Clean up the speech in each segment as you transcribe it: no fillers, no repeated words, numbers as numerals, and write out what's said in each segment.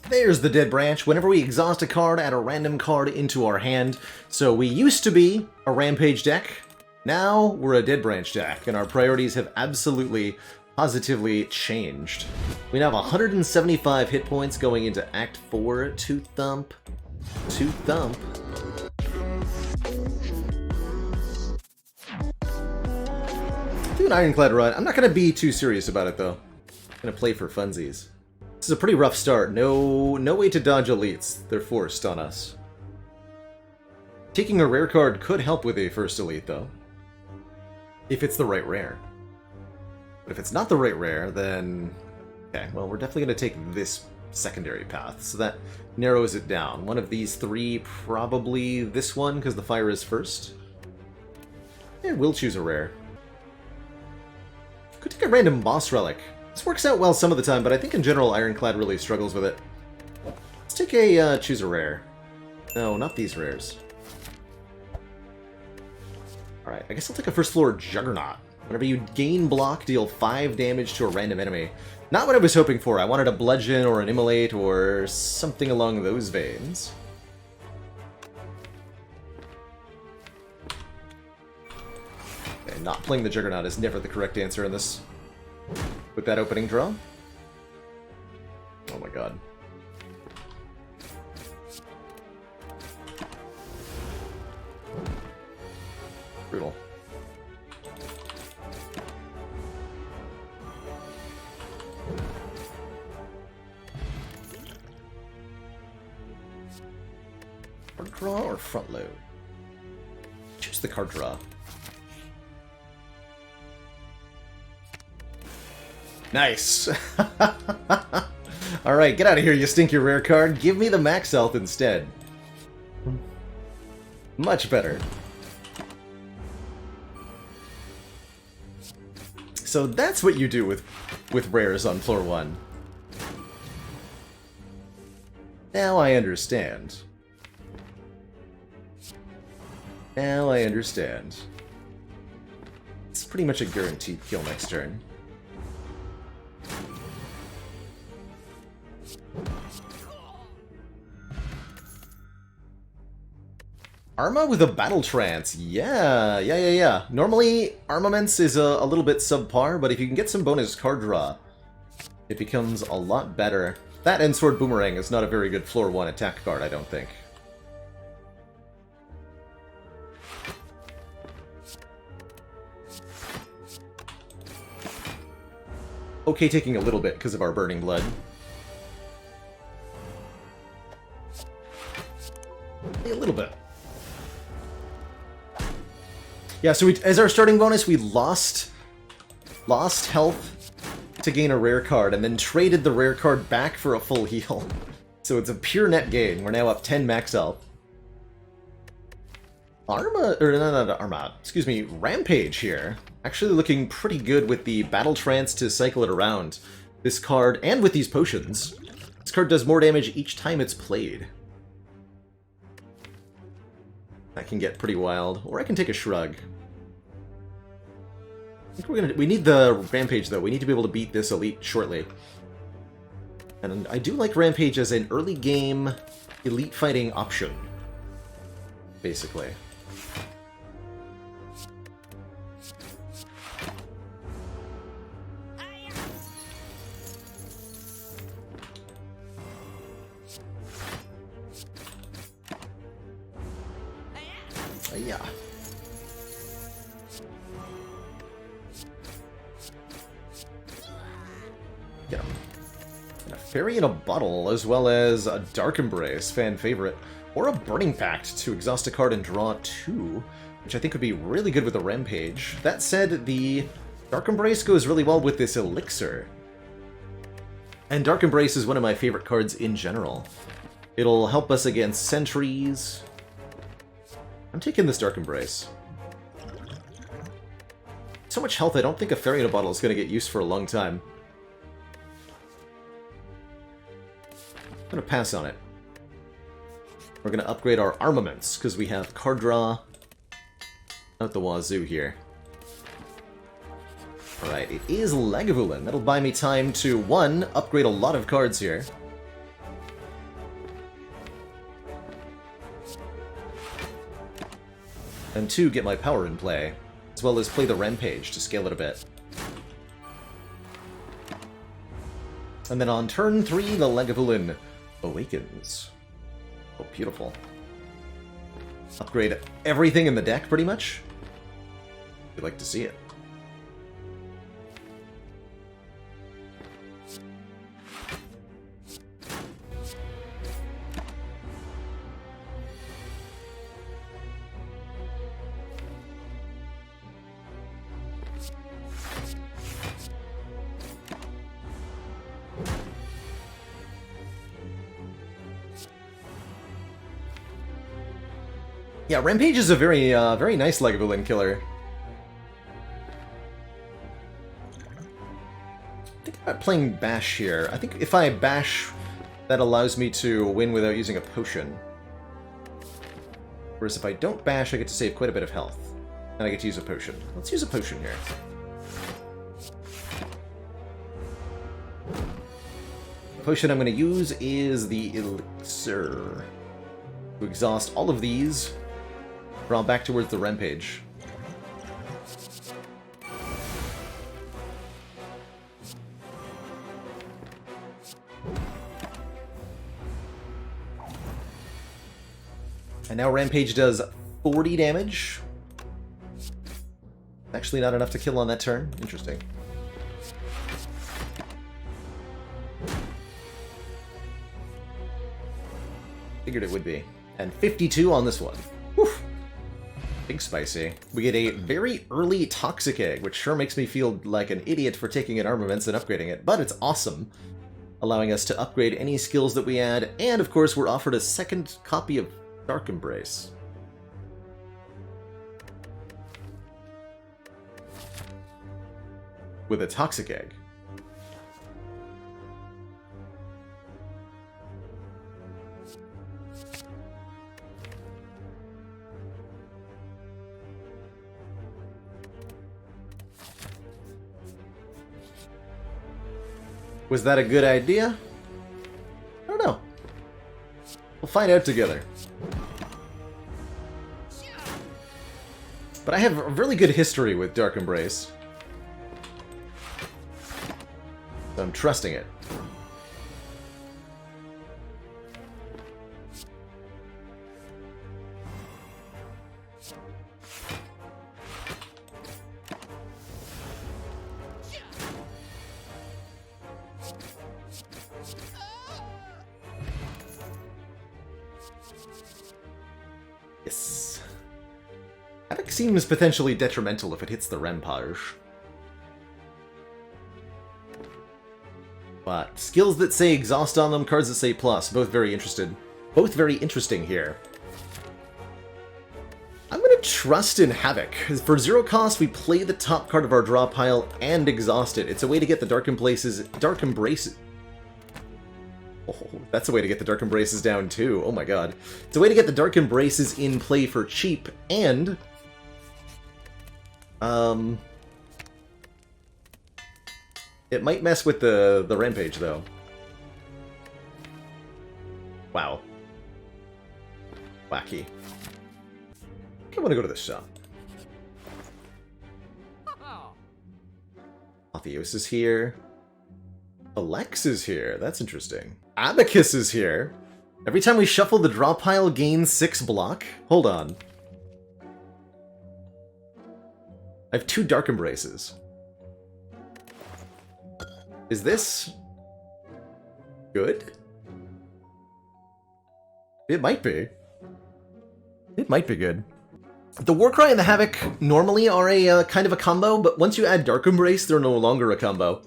There's the Dead Branch. Whenever we exhaust a card, add a random card into our hand. So we used to be a Rampage deck. Now we're a Dead Branch deck, and our priorities have absolutely, positively changed. We now have 175 hit points going into Act 4. To thump. To thump. Do an Ironclad run. I'm not going to be too serious about it, though. I'm going to play for funsies. This is a pretty rough start. No way to dodge elites. They're forced on us. Taking a rare card could help with a first elite, though. If it's the right rare. But if it's not the right rare, then... Okay, well, we're definitely going to take this secondary path. So that narrows it down. One of these three, probably this one, because the fire is first. Yeah, we'll choose a rare. Could take a random boss relic. This works out well some of the time, but I think in general Ironclad really struggles with it. Let's take a, choose a rare. No, not these rares. Alright, I guess I'll take a first floor Juggernaut. Whenever you gain block, deal 5 damage to a random enemy. Not what I was hoping for. I wanted a bludgeon or an immolate or something along those veins. Okay, not playing the Juggernaut is never the correct answer in this. With that opening draw? Oh my god. Brutal. Card draw or front load? Choose the card draw. Nice! Alright, get out of here, you stinky rare card. Give me the max health instead. Much better. So that's what you do with rares on floor 1. Now I understand. Now I understand. It's pretty much a guaranteed kill next turn. Arma with a Battle Trance. Yeah. Normally, Armaments is a little bit subpar, but if you can get some bonus card draw, it becomes a lot better. That and Sword Boomerang is not a very good floor 1 attack card, I don't think. Okay, taking a little bit because of our Burning Blood. A little bit. Yeah, so as our starting bonus, we lost health to gain a rare card, and then traded the rare card back for a full heal. So it's a pure net gain. We're now up 10 max health. Excuse me, Rampage here. Actually looking pretty good with the Battle Trance to cycle it around. This card, and with these potions. This card does more damage each time it's played. That can get pretty wild. Or I can take a shrug. I think we need the Rampage, though. We need to be able to beat this elite shortly. And I do like Rampage as an early game elite fighting option. Basically. Yeah. Get him. And a Fairy in a Bottle, as well as a Dark Embrace, fan favorite, or a Burning Pact to exhaust a card and draw 2, which I think would be really good with a Rampage. That said, the Dark Embrace goes really well with this Elixir. And Dark Embrace is one of my favorite cards in general. It'll help us against sentries. I'm taking this Dark Embrace. So much health, I don't think a Fairy in a Bottle is going to get used for a long time. I'm going to pass on it. We're going to upgrade our armaments, because we have card draw out the wazoo here. Alright, it is Lagavulin. That'll buy me time to, 1, upgrade a lot of cards here. And 2, get my power in play, as well as play the Rampage to scale it a bit. And then on turn 3, the Lagavulin awakens. Oh, beautiful. Upgrade everything in the deck, pretty much. You'd like to see it. Yeah, Rampage is a very nice Lagavulin killer. I think I'm playing Bash here. I think if I Bash, that allows me to win without using a potion. Whereas if I don't Bash, I get to save quite a bit of health. And I get to use a potion. Let's use a potion here. The potion I'm going to use is the Elixir. To exhaust all of these, draw back towards the Rampage. And now Rampage does 40 damage. Actually not enough to kill on that turn. Interesting. Figured it would be. And 52 on this one. Whew. Big spicy. We get a very early Toxic Egg, which sure makes me feel like an idiot for taking an armaments and upgrading it, but it's awesome. Allowing us to upgrade any skills that we add, and of course we're offered a second copy of Dark Embrace. With a Toxic Egg. Was that a good idea? I don't know. We'll find out together. But I have a really good history with Dark Embrace. So I'm trusting it. Yes. Havoc seems potentially detrimental if it hits the Rampage. But skills that say exhaust on them, cards that say plus, both very interesting here. I'm gonna trust in Havoc. For 0 cost, we play the top card of our draw pile and exhaust it. It's a way to get the Dark Embraces. Oh, that's a way to get the Dark Embraces down too. Oh my god. It's a way to get the Dark Embraces in play for cheap, and it might mess with the Rampage, though. Wow. Wacky. I want to go to the shop. Atheos is here. Alex is here. That's interesting. Abacus is here. Every time we shuffle, the draw pile gains 6 block. Hold on. I have 2 Dark Embraces. Is this good? It might be. It might be good. The Warcry and the Havoc normally are a kind of a combo, but once you add Dark Embrace, they're no longer a combo.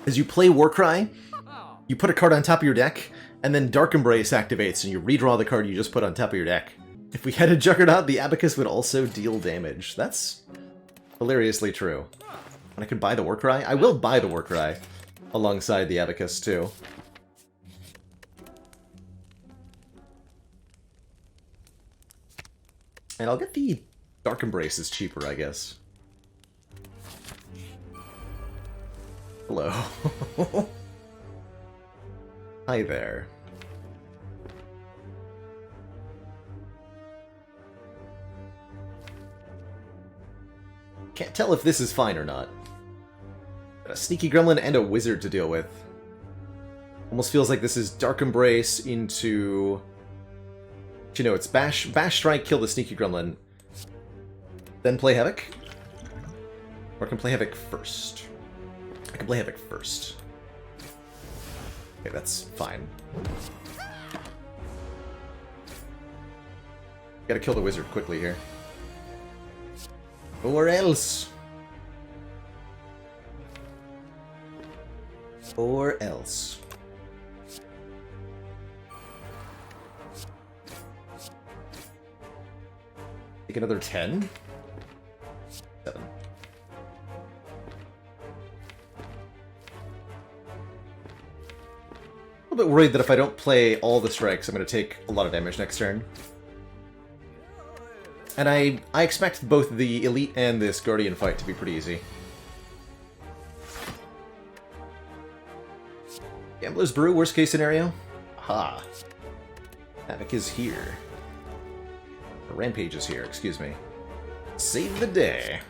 As you play Warcry, you put a card on top of your deck, and then Dark Embrace activates, and you redraw the card you just put on top of your deck. If we had a Juggernaut, the Abacus would also deal damage. That's hilariously true. And I could buy the Warcry? I will buy the Warcry alongside the Abacus, too. And I'll get the Dark Embraces cheaper, I guess. Hello. Hi there. Can't tell if this is fine or not. Got a Sneaky Gremlin and a Wizard to deal with. Almost feels like this is Dark Embrace into... You know, it's Bash Strike, kill the Sneaky Gremlin, then play Havoc. Or I can play Havoc first. I can play Havoc first. Okay, that's fine. Gotta kill the Wizard quickly here. Or else. Or else. Take another 10? 7. A little bit worried that if I don't play all the strikes, I'm going to take a lot of damage next turn. And I expect both the Elite and this Guardian fight to be pretty easy. Gambler's Brew, worst case scenario? Aha. Havoc is here. Or Rampage is here, excuse me. Save the day.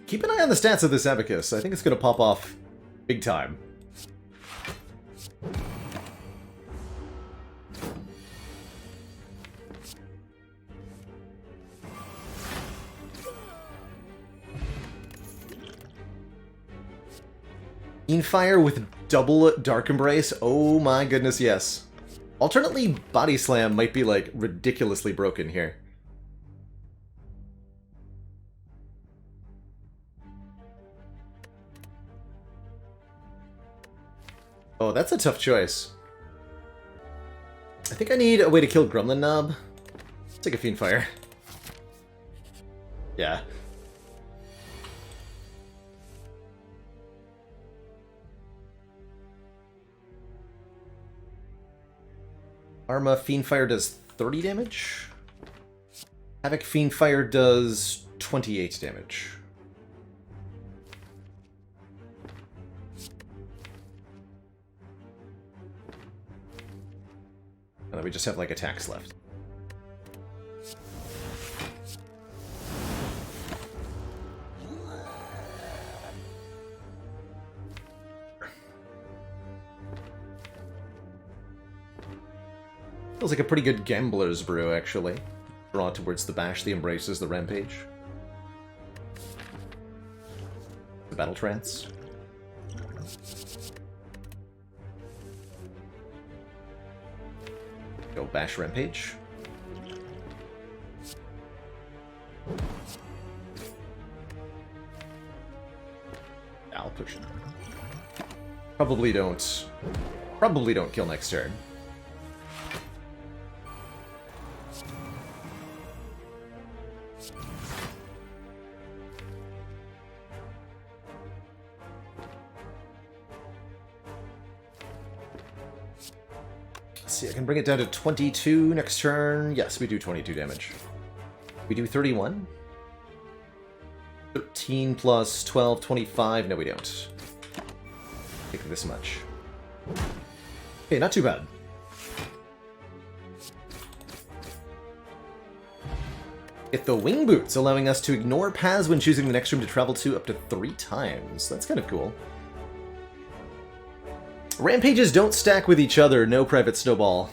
Keep an eye on the stats of this Abacus. I think it's going to pop off big time. Fire with double Dark Embrace? Oh my goodness, yes. Alternately, Body Slam might be, like, ridiculously broken here. Oh, that's a tough choice. I think I need a way to kill Gremlin Knob. Let's take a Fiend Fire. Yeah. Arma Fiend Fire does 30 damage. Havoc Fiend Fire does 28 damage. And then we just have, like, attacks left. Feels like a pretty good Gambler's Brew, actually. Draw towards the Bash, the Embraces, the Rampage. The Battle Trance. Go Bash, Rampage. I'll push it. Probably don't kill next turn. See, I can bring it down to 22 next turn. Yes, we do 22 damage. We do 31. 13 plus 12, 25. No, we don't. Take this much. Okay, not too bad. Get the Wing Boots, allowing us to ignore paths when choosing the next room to travel to up to 3 times. That's kind of cool. Rampages don't stack with each other, no Private Snowball.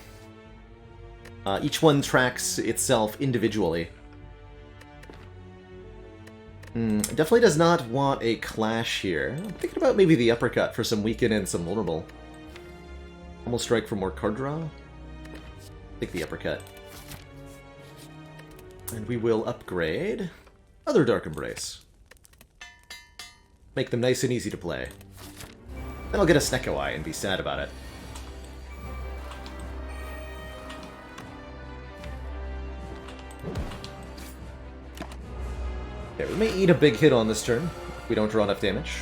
Each one tracks itself individually. Definitely does not want a clash here. I'm thinking about maybe the Uppercut for some weaken and some vulnerable. Almost Strike for more card draw. Take the Uppercut. And we will upgrade other Dark Embrace. Make them nice and easy to play. Then I'll get a Snecko Eye and be sad about it. Okay, we may eat a big hit on this turn if we don't draw enough damage.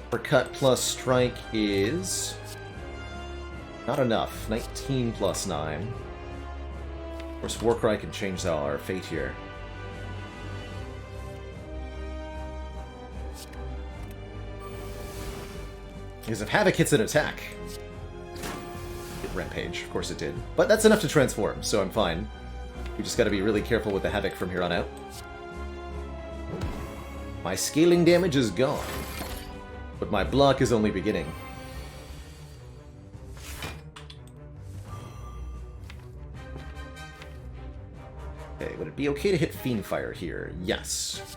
Uppercut plus Strike is Not enough. 19 plus 9. Of course, Warcry can change our fate here. Because if Havoc hits an attack... It Rampage, of course it did. But that's enough to transform, so I'm fine. We just gotta be really careful with the Havoc from here on out. My scaling damage is gone. But my block is only beginning. Okay, would it be okay to hit Fiendfire here? Yes.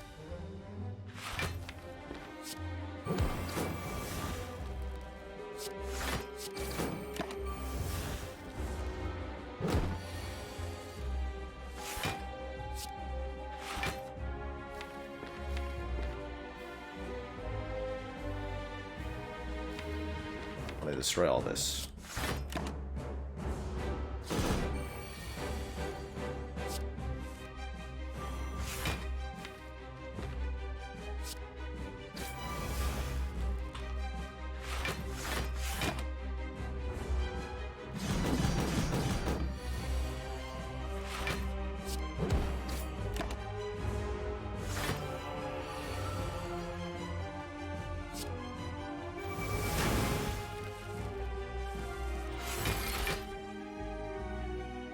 I'm gonna destroy all this.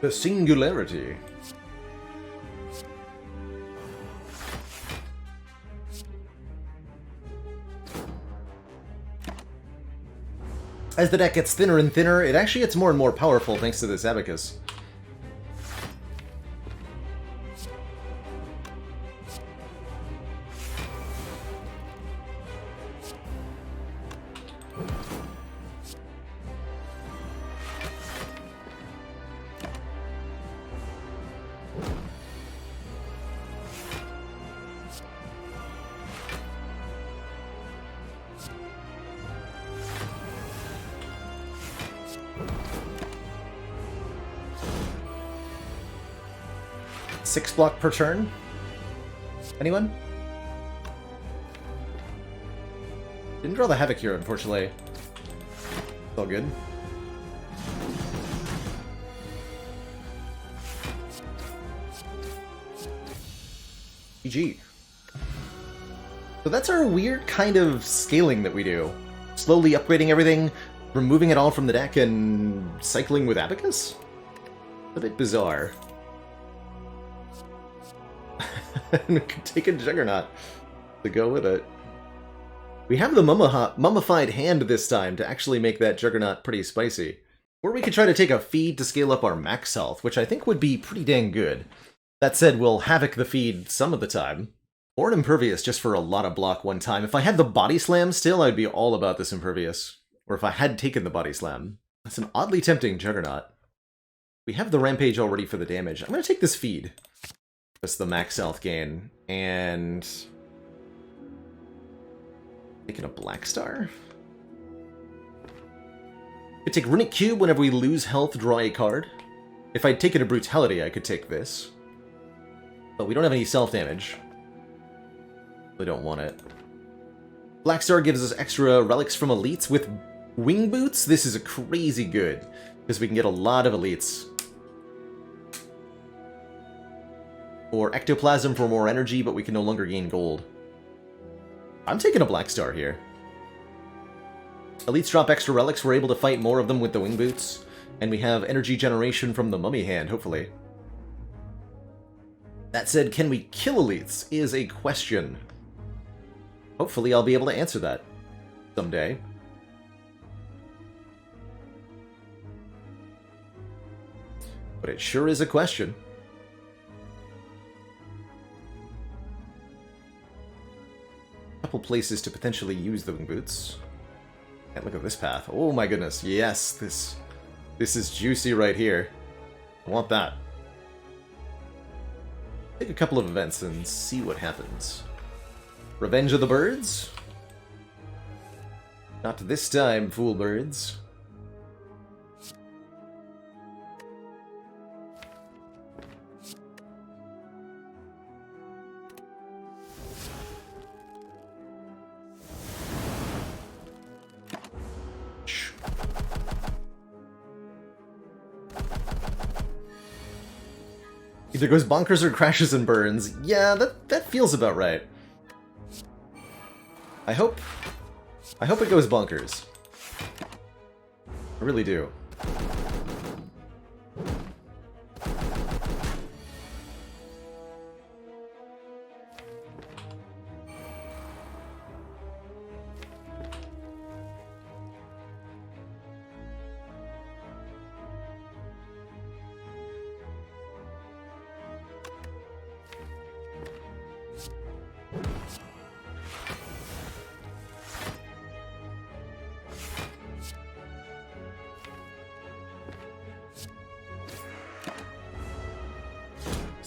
The Singularity. As the deck gets thinner and thinner, it actually gets more and more powerful thanks to this Abacus. Six block per turn? Anyone? Didn't draw the Havoc here, unfortunately. It's all good. GG. So that's our weird kind of scaling that we do. Slowly upgrading everything, removing it all from the deck, and cycling with Abacus? A bit bizarre. We could take a Juggernaut to go with it. We have the mummified hand this time to actually make that Juggernaut pretty spicy. Or we could try to take a feed to scale up our max health, which I think would be pretty dang good. That said, we'll Havoc the feed some of the time. Or an Impervious just for a lot of block one time. If I had the Body Slam still, I'd be all about this Impervious. Or if I had taken the Body Slam. That's an oddly tempting Juggernaut. We have the Rampage already for the damage. I'm going to take this feed. That's the max health gain. And... taking a Black Star? Could take Runic Cube whenever we lose health, draw a card. If I'd taken a Brutality, I could take this. But we don't have any self-damage. We don't want it. Black Star gives us extra relics from elites with Wing Boots. This is a crazy good, because we can get a lot of elites. Or Ectoplasm for more energy, but we can no longer gain gold. I'm taking a Black Star here. Elites drop extra relics, we're able to fight more of them with the Wing Boots. And we have energy generation from the Mummy Hand, hopefully. That said, can we kill elites is a question. Hopefully I'll be able to answer that someday. But it sure is a question. Couple places to potentially use the Wing Boots. And look at this path. Oh my goodness, yes, this is juicy right here. I want that. Take a couple of events and see what happens. Revenge of the Birds? Not this time, fool birds. Either goes bonkers or crashes and burns. Yeah, that feels about right. I hope it goes bonkers. I really do.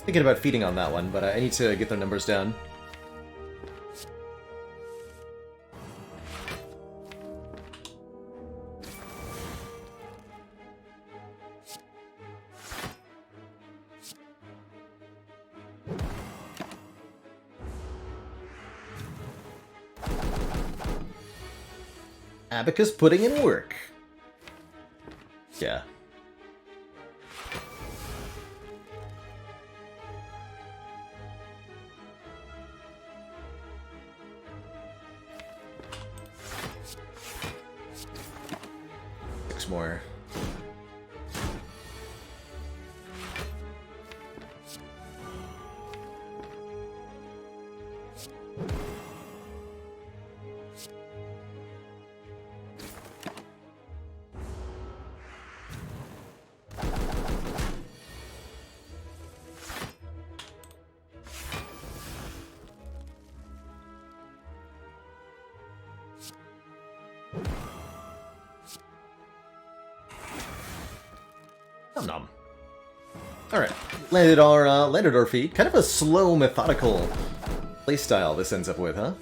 Thinking about feeding on that one, but I need to get their numbers down. Abacus putting in work. Yeah. More. Nom nom. Alright, landed our feet. Kind of a slow, methodical playstyle this ends up with, huh?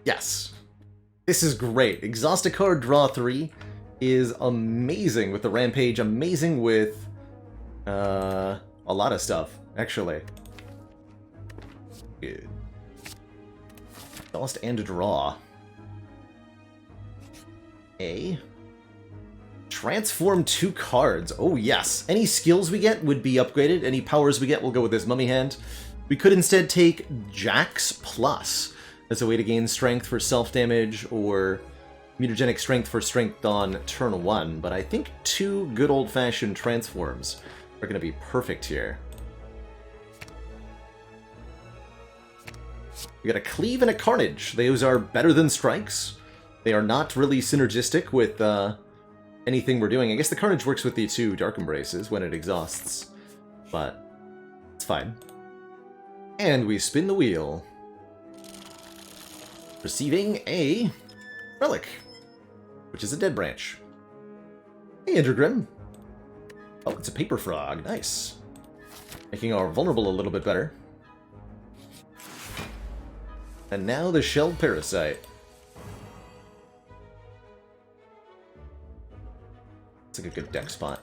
Yes. This is great. Exhaust a card, draw 3 is amazing with the Rampage, amazing with a lot of stuff, actually. Good. Exhaust and draw. Transform 2 cards. Oh yes. Any skills we get would be upgraded. Any powers we get will go with this Mummy Hand. We could instead take Jax Plus as a way to gain strength for self-damage, or mutagenic strength for strength on turn 1, but I think 2 good old-fashioned transforms are going to be perfect here. We got a Cleave and a Carnage. Those are better than strikes. They are not really synergistic with anything we're doing. I guess the Carnage works with the 2 Dark Embraces when it exhausts, but it's fine. And we spin the wheel. Receiving a relic, which is a dead branch. Hey, Intergrim. Oh, it's a paper frog. Nice. Making our vulnerable a little bit better. And now the shelled parasite. It's like a good deck spot.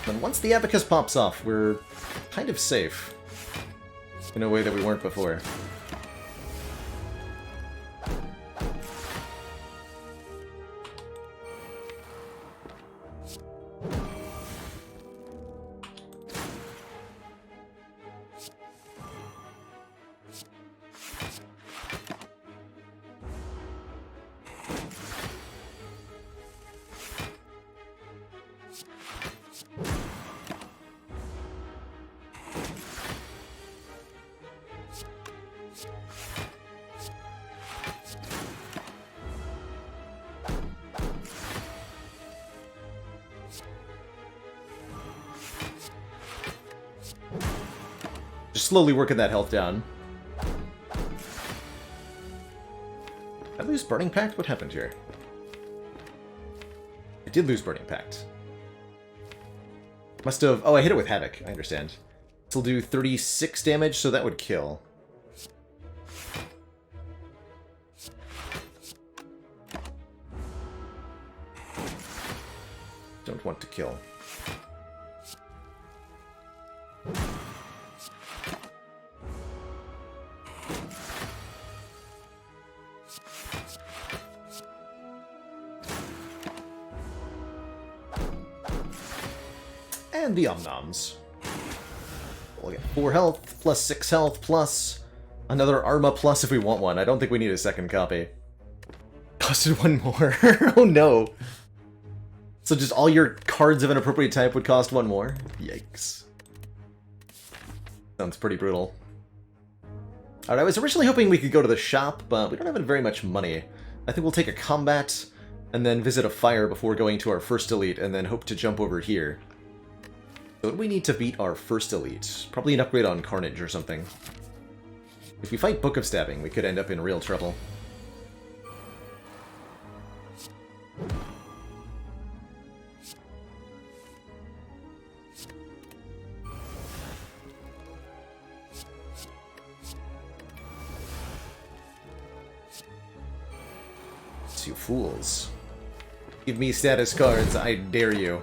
And once the Abacus pops off, we're kind of safe in a way that we weren't before. slowly working that health down. Did I lose Burning Pact? What happened here? I did lose Burning Pact. Must have... Oh, I hit it with Havoc. I understand. This will do 36 damage, so that would kill. Don't want to kill. And the Omnoms. We'll get 4 health, plus 6 health, plus another Arma plus if we want one. I don't think we need a second copy. Costed 1 more. Oh no. So just all your cards of an appropriate type would cost 1 more? Yikes. Sounds pretty brutal. Alright, I was originally hoping we could go to the shop, but we don't have very much money. I think we'll take a combat, and then visit a fire before going to our first elite, and then hope to jump over here. So what do we need to beat our first elite? Probably an upgrade on Carnage or something. If we fight Book of Stabbing, we could end up in real trouble. You fools. Give me status cards, I dare you.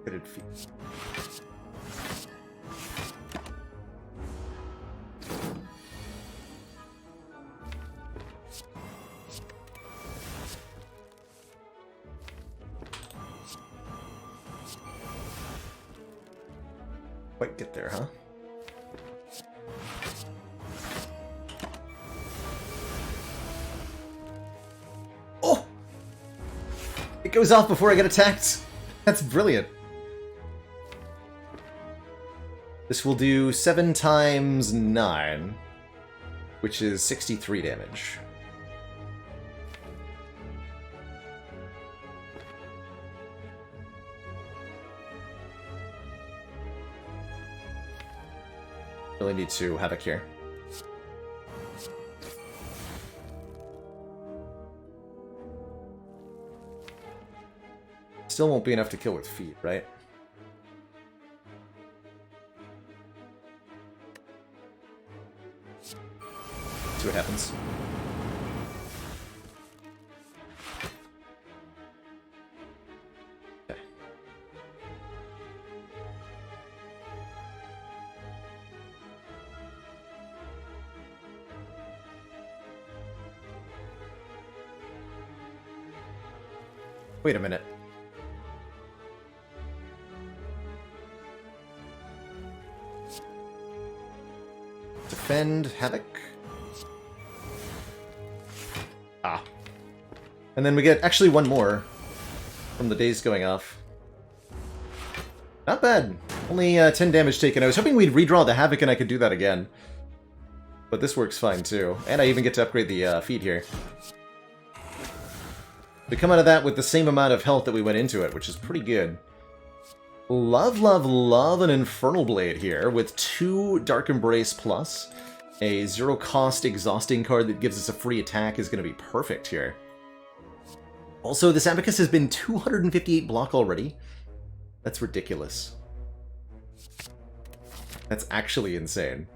Good feet. Quite get there, huh? Oh! It goes off before I get attacked. That's brilliant. This will do 7 times 9, which is 63 damage. Really need to Havoc here. Still won't be enough to kill with feet, right? See what happens. Okay. Wait a minute. Defend, Havoc. Ah. And then we get actually 1 more from the days going off. Not bad. Only 10 damage taken. I was hoping we'd redraw the Havoc and I could do that again. But this works fine too. And I even get to upgrade the feed here. We come out of that with the same amount of health that we went into it, which is pretty good. Love, love, love an Infernal Blade here with 2 Dark Embrace plus. A 0-cost exhausting card that gives us a free attack is going to be perfect here. Also, this Abacus has been 258 block already. That's ridiculous. That's actually insane.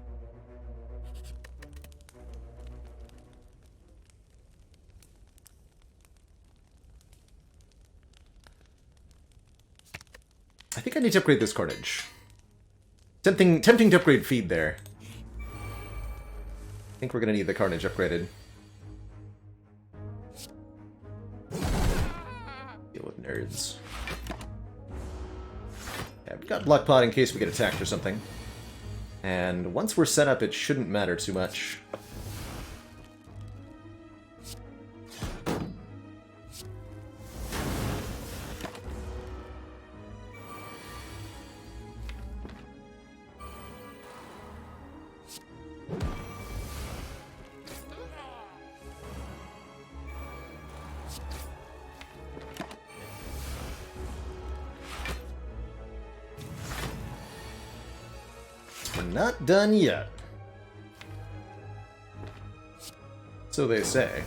I think I need to upgrade this Carnage. Tempting to upgrade feed there. I think we're going to need the Carnage upgraded. Deal with nerds. Yeah, we've got Block Pot in case we get attacked or something. And once we're set up, it shouldn't matter too much. Not done yet. So they say.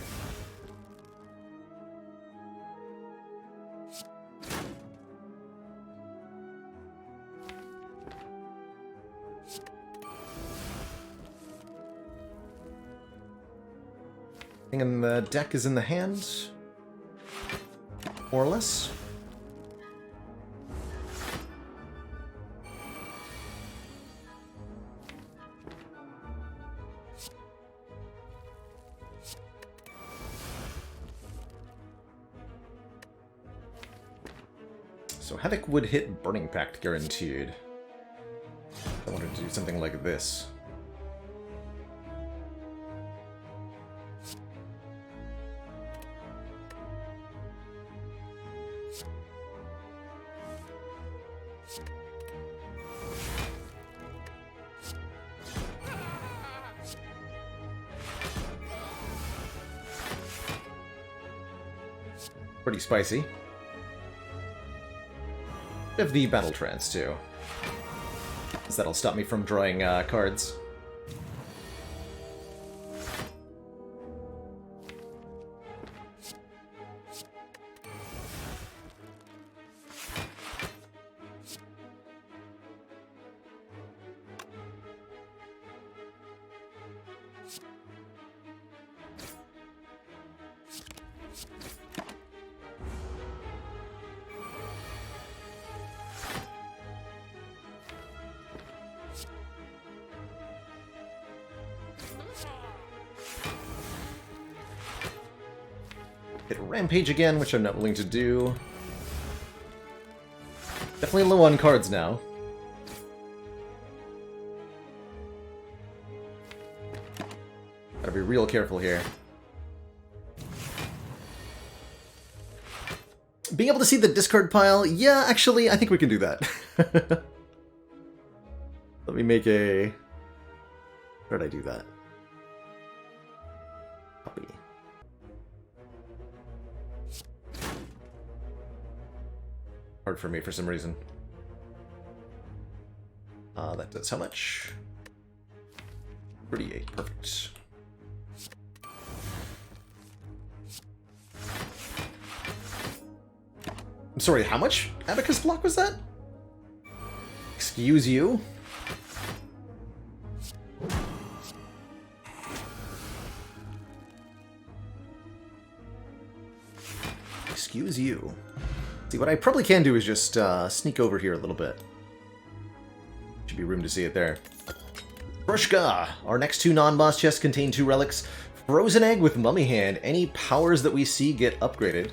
Thing in the deck is in the hand, more or less. So Havoc would hit Burning Pact guaranteed. I wanted to do something like this. Pretty spicy. Of the Battle Trance, too. Because that'll stop me from drawing cards. Hit Rampage again, which I'm not willing to do. Definitely low on cards now. Gotta be real careful here. Being able to see the discard pile? Yeah, actually, I think we can do that. Let me make a... Where did I do that? Copy. Hard for me for some reason. That does how much? 38, perfect. I'm sorry, how much Abacus block was that? Excuse you? Excuse you. See, what I probably can do is just sneak over here a little bit. Should be room to see it there. Brushka! Our next two non-boss chests contain 2 relics. Frozen Egg with Mummy Hand. Any powers that we see get upgraded.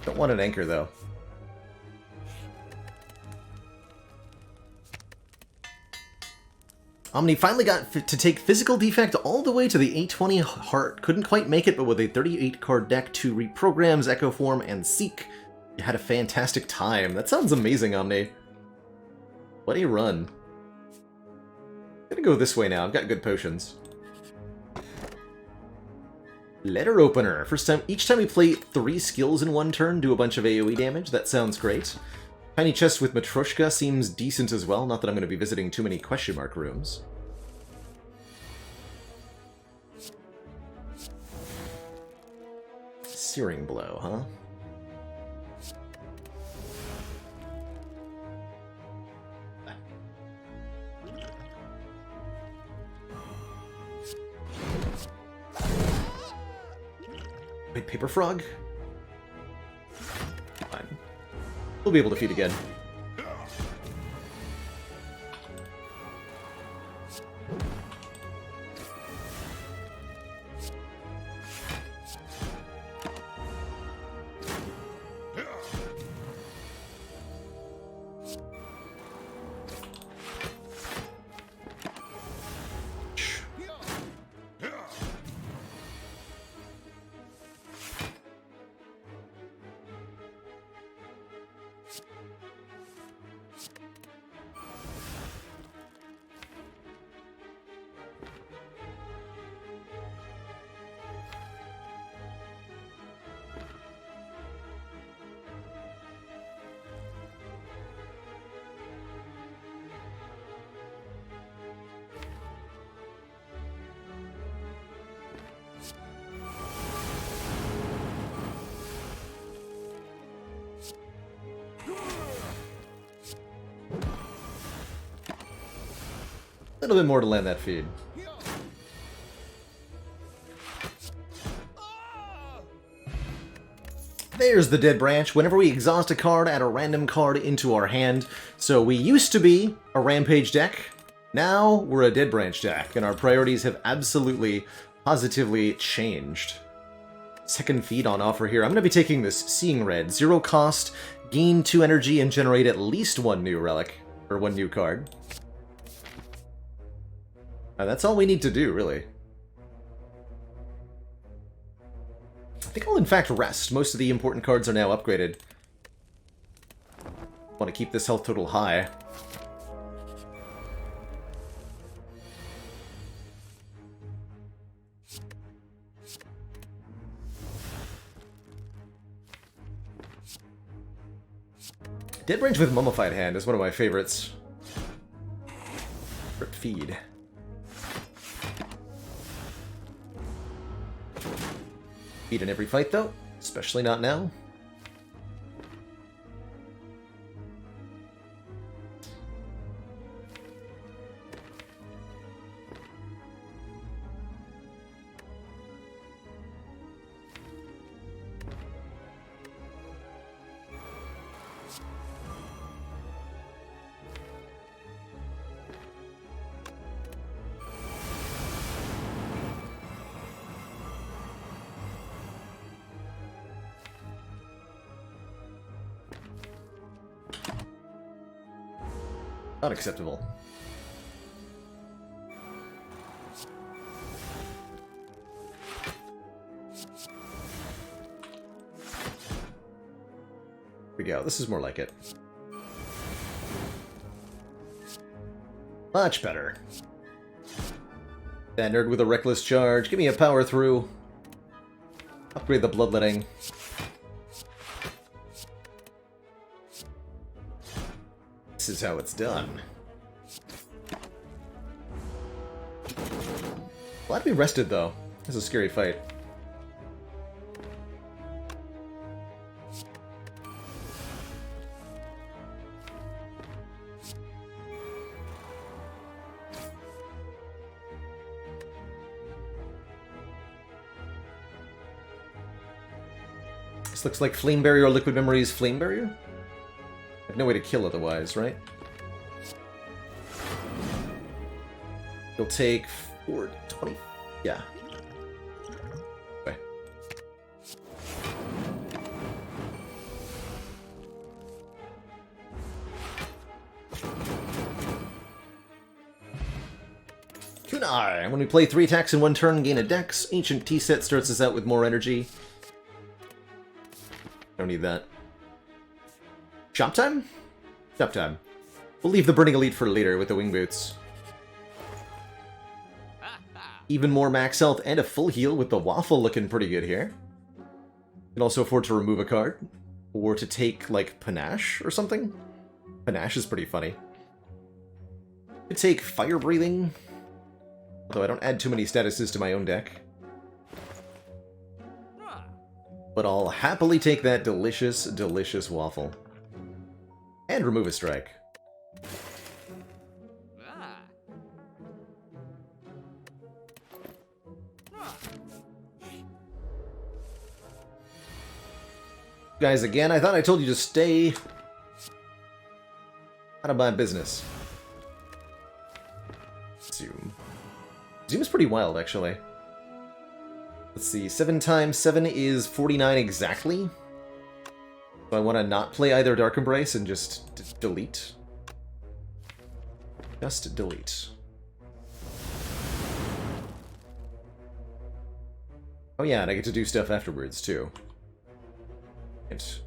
Don't want an anchor, though. Omni finally got to take Physical Defect all the way to the 820 heart. Couldn't quite make it, but with a 38-card deck to reprograms, Echo Form, and Seek, you had a fantastic time. That sounds amazing, Omni. What a run. I'm gonna go this way now. I've got good potions. Letter Opener. First time, each time we play 3 skills in one turn, do a bunch of AoE damage. That sounds great. Tiny Chest with Matryoshka seems decent as well, not that I'm going to be visiting too many question mark rooms. Searing Blow, huh? Wait, Paper Frog? Fine. We'll be able to feed again. little bit more to land that feed. There's the Dead Branch. Whenever we exhaust a card, add a random card into our hand. So we used to be a Rampage deck. Now we're a Dead Branch deck, and our priorities have absolutely, positively changed. Second feed on offer here. I'm going to be taking this Seeing Red. 0 cost, gain 2 energy, and generate at least 1 new relic, or 1 new card. And that's all we need to do, really. I think I'll in fact rest. Most of the important cards are now upgraded. Want to keep this health total high. Dead Branch with Mummified Hand is one of my favorites. Rip feed. Feed in every fight, though. Especially not now. Unacceptable. Here we go. This is more like it. Much better. Standard with a Reckless Charge. Give me a Power Through. Upgrade the Bloodletting. This is how it's done. Glad to be rested, though. This is a scary fight. This looks like Flame Barrier or Liquid Memory's Flame Barrier? No way to kill otherwise, right? You'll take 420. Yeah. Okay. Kunai! When we play 3 attacks in 1 turn, gain a dex. Ancient Tea Set starts us out with more energy. Don't need that. Shop time? Shop time. We'll leave the Burning Elite for later with the Wing Boots. Even more max health and a full heal with the Waffle looking pretty good here. You can also afford to remove a card. Or to take, like, Panache or something. Panache is pretty funny. You could take Fire Breathing. Although I don't add too many statuses to my own deck. But I'll happily take that delicious, delicious Waffle. And remove a strike. Guys, again, I thought I told you to stay out of my business. Zoom. Zoom is pretty wild, actually. Let's see, 7 times 7 is 49 exactly. So I want to not play either Dark Embrace and just delete. Just delete. Oh yeah, and I get to do stuff afterwards, too. Right.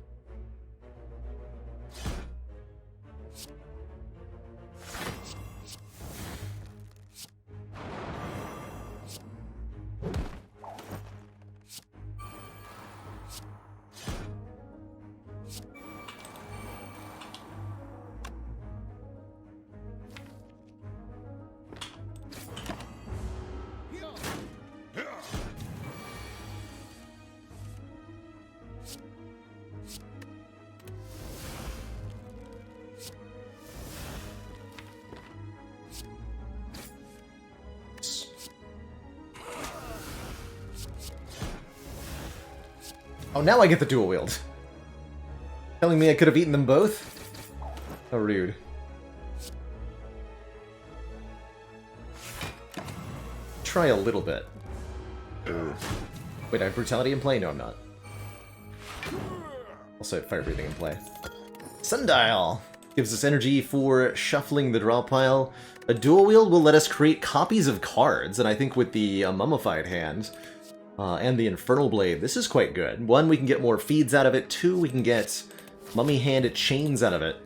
Oh, now I get the dual wield. Telling me I could have eaten them both? How rude. Try a little bit. Wait, I have Brutality in play? No, I'm not. Also, I have Fire Breathing in play. Sundial! Gives us energy for shuffling the draw pile. A dual wield will let us create copies of cards, and I think with the Mummified Hand and the Infernal Blade, this is quite good. 1, we can get more feeds out of it. 2, we can get Mummy Hand chains out of it.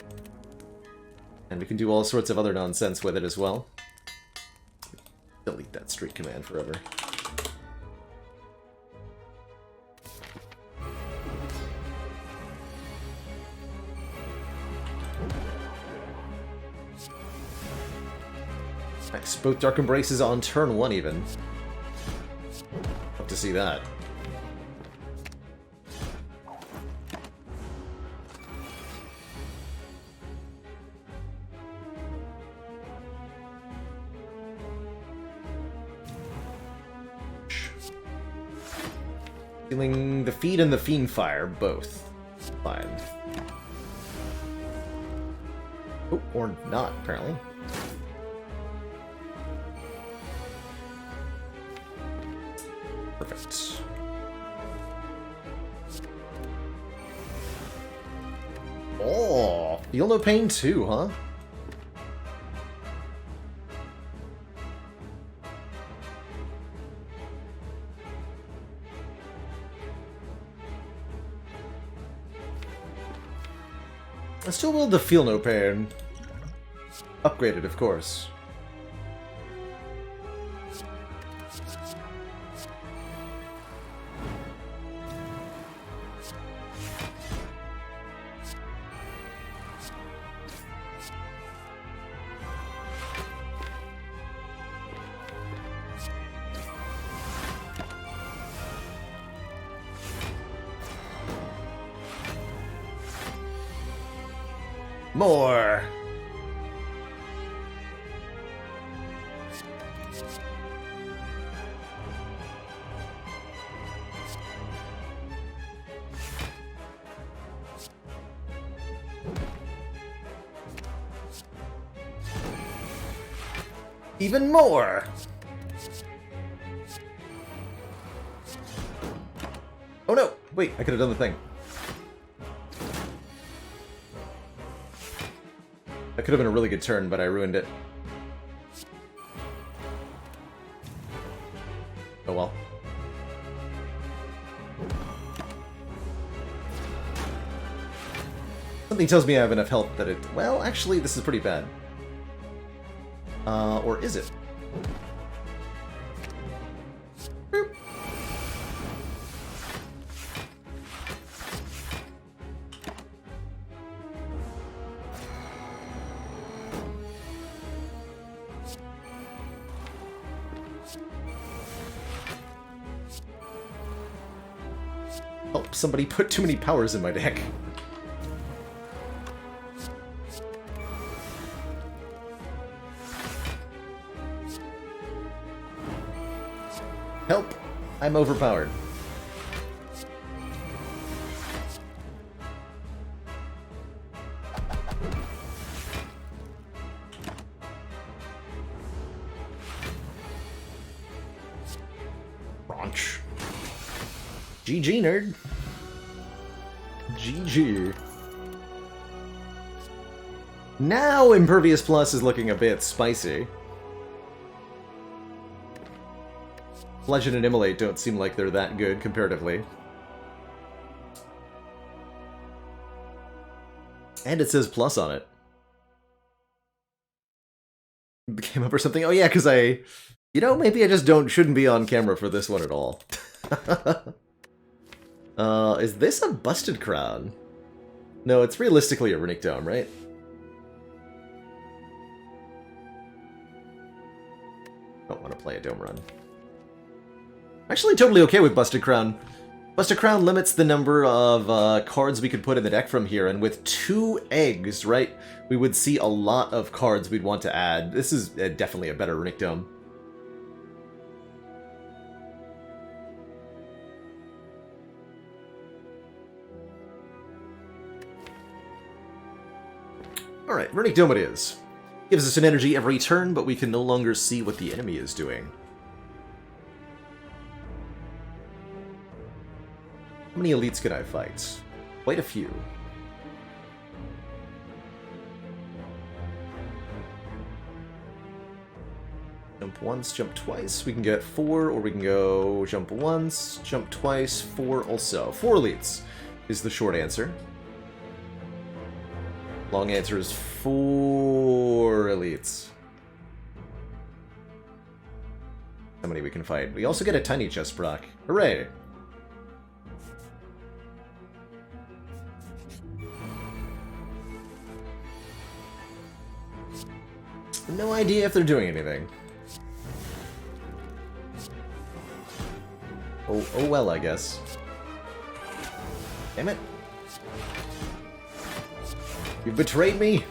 And we can do all sorts of other nonsense with it as well. Delete that street command forever. Nice. Both Dark Embraces on turn 1 even. Love to see that. Feeling the Feed and the Fiend Fire, both. Fine. Oh, or not, apparently. Perfect. Oh, feel no pain too, huh? I still will the feel no pain. Upgraded, of course. More! Even more! Oh no! Wait, I could have done the thing. That could have been a really good turn, but I ruined it. Oh well. Something tells me I have enough health that it... Well, actually, this is pretty bad. Or is it? Boop. Oh, somebody put too many powers in my deck. Help! I'm overpowered. Brunch. GG, nerd. GG. Now Impervious Plus is looking a bit spicy. Legend and Immolate don't seem like they're that good comparatively. And it says plus on it. Came up or something? Oh yeah, because I... You know, maybe I just shouldn't be on camera for this one at all. Is this a busted crown? No, it's realistically a Runic Dome, right? Don't want to play a Dome run. Actually, totally okay with Busted Crown. Busted Crown limits the number of cards we could put in the deck from here, and with 2 eggs, right, we would see a lot of cards we'd want to add. This is definitely a better Runic Dome. Alright, Runic Dome it is. Gives us an energy every turn, but we can no longer see what the enemy is doing. How many elites can I fight? Quite a few. Jump once, jump twice. We can get 4, or we can go jump once, jump twice, 4 also. 4 elites is the short answer. Long answer is 4 elites. How many we can fight? We also get a tiny chest proc. Hooray! No idea if they're doing anything. Oh well, I guess. Damn it. You've betrayed me!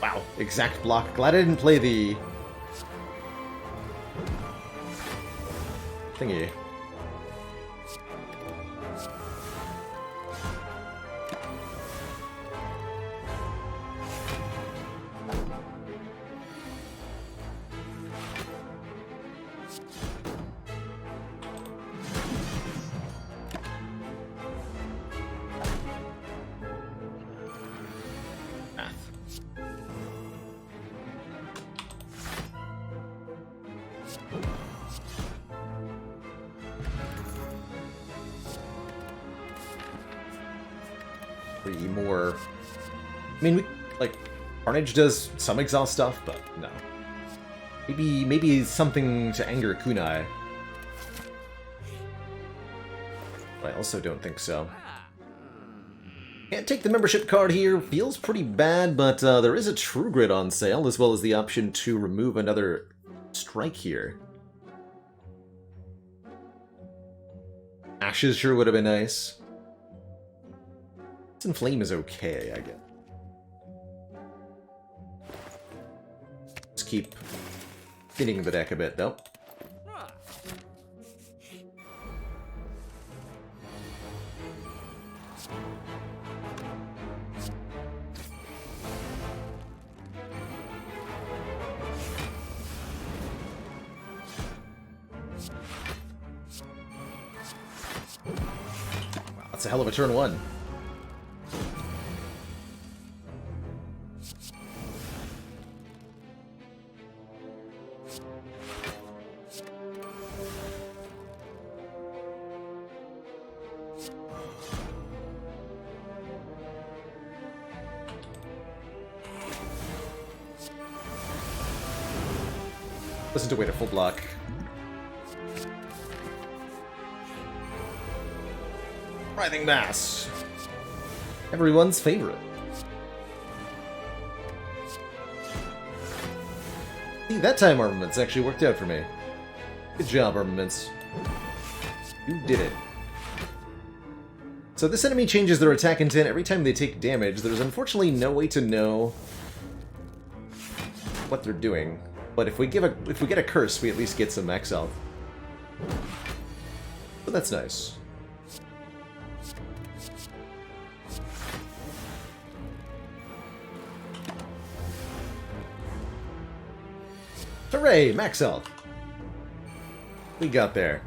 Wow, exact block. Glad I didn't play the... thingy. More. I mean, like, Carnage does some exhaust stuff, but no. Maybe something to anger Kunai. But I also don't think so. Can't take the membership card here. Feels pretty bad, but there is a True Grit on sale, as well as the option to remove another strike here. Ashes sure would have been nice. And Flame is okay, I guess. Just keep thinning the deck a bit, though. Wow, that's a hell of a turn 1. Listen to wait a full block. Writhing Mass. Everyone's favorite. See, that time Armaments actually worked out for me. Good job, Armaments. You did it. So this enemy changes their attack intent every time they take damage. There's unfortunately no way to know what they're doing. But if we get a curse, we at least get some max health. But that's nice. Hooray! Max health! We got there.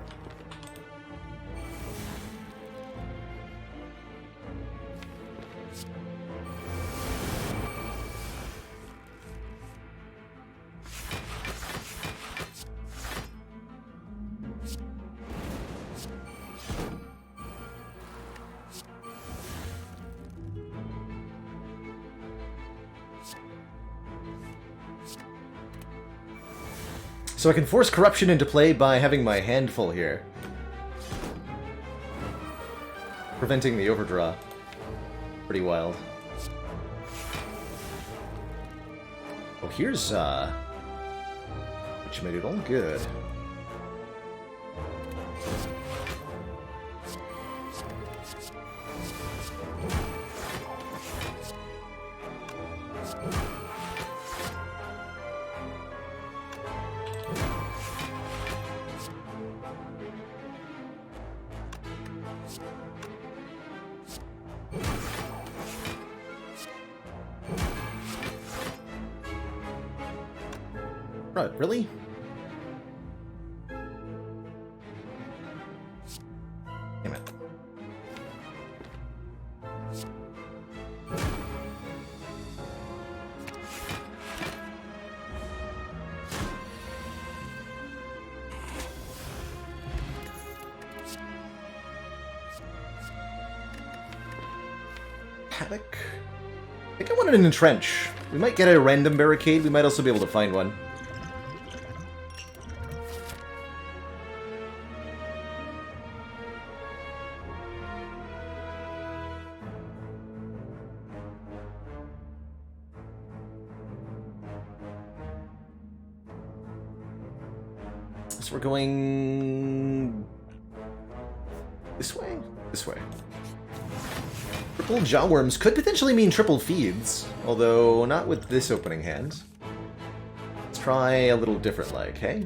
So I can force corruption into play by having my hand full here. Preventing the overdraw. Pretty wild. Oh, here's, which made it all good. Right, really? Damn it. Havoc? I think I wanted an entrench. We might get a random barricade. We might also be able to find one. So we're going this way? This way. Triple Jawworms could potentially mean triple feeds, although not with this opening hand. Let's try a little different like, hey?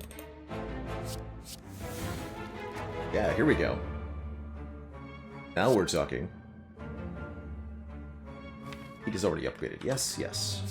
Yeah, here we go. Now we're talking. Feed is already upgraded. Yes, yes.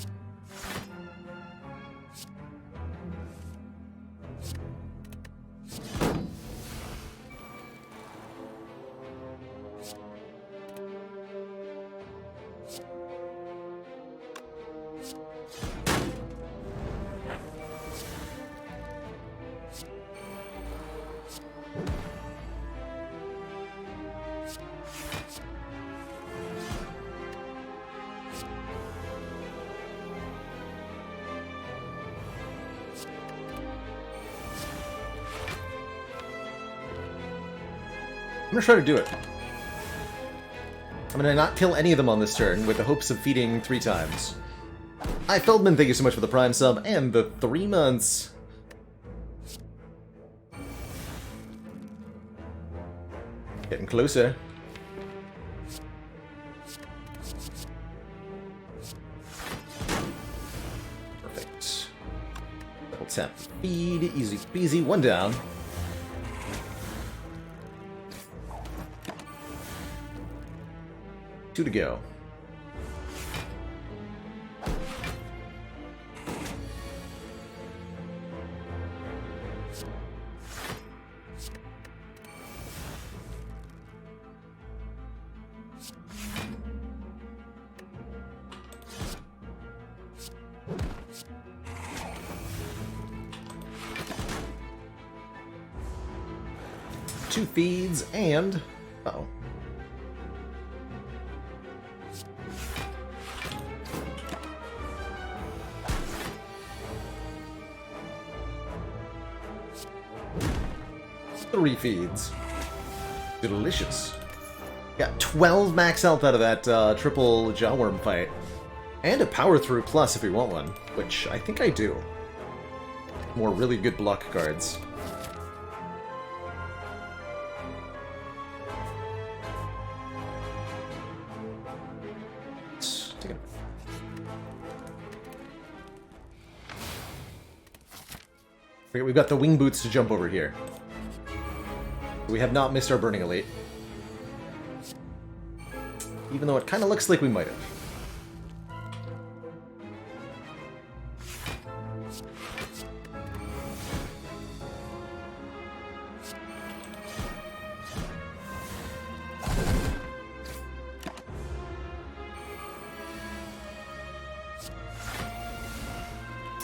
I'm gonna try to do it. I'm gonna not kill any of them on this turn, with the hopes of feeding 3 times. Hi Feldman, thank you so much for the Prime sub, and the 3 months. Getting closer. Perfect. Double tap feed, easy peasy, 1 down. Two to go. Two feeds and... Uh-oh. Three feeds. Delicious. Got 12 max health out of that triple Jawworm fight. And a power through plus if we want one, which I think I do. More really good block cards. Let's take it. We've got the wing boots to jump over here. We have not missed our Burning Elite. Even though it kind of looks like we might have.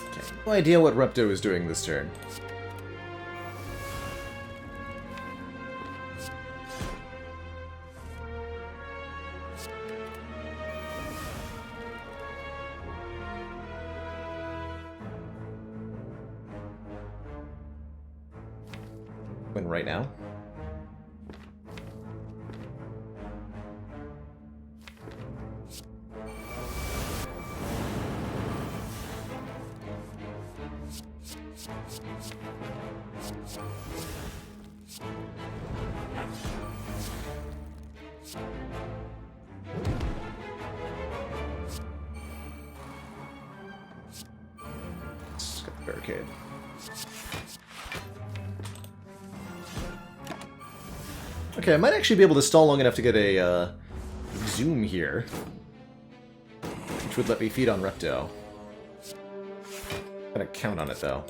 Okay, no idea what Repto is doing this turn. Win right now. Let's get the barricade. Okay, I might actually be able to stall long enough to get a zoom here, which would let me feed on Repto. I'm gonna count on it though.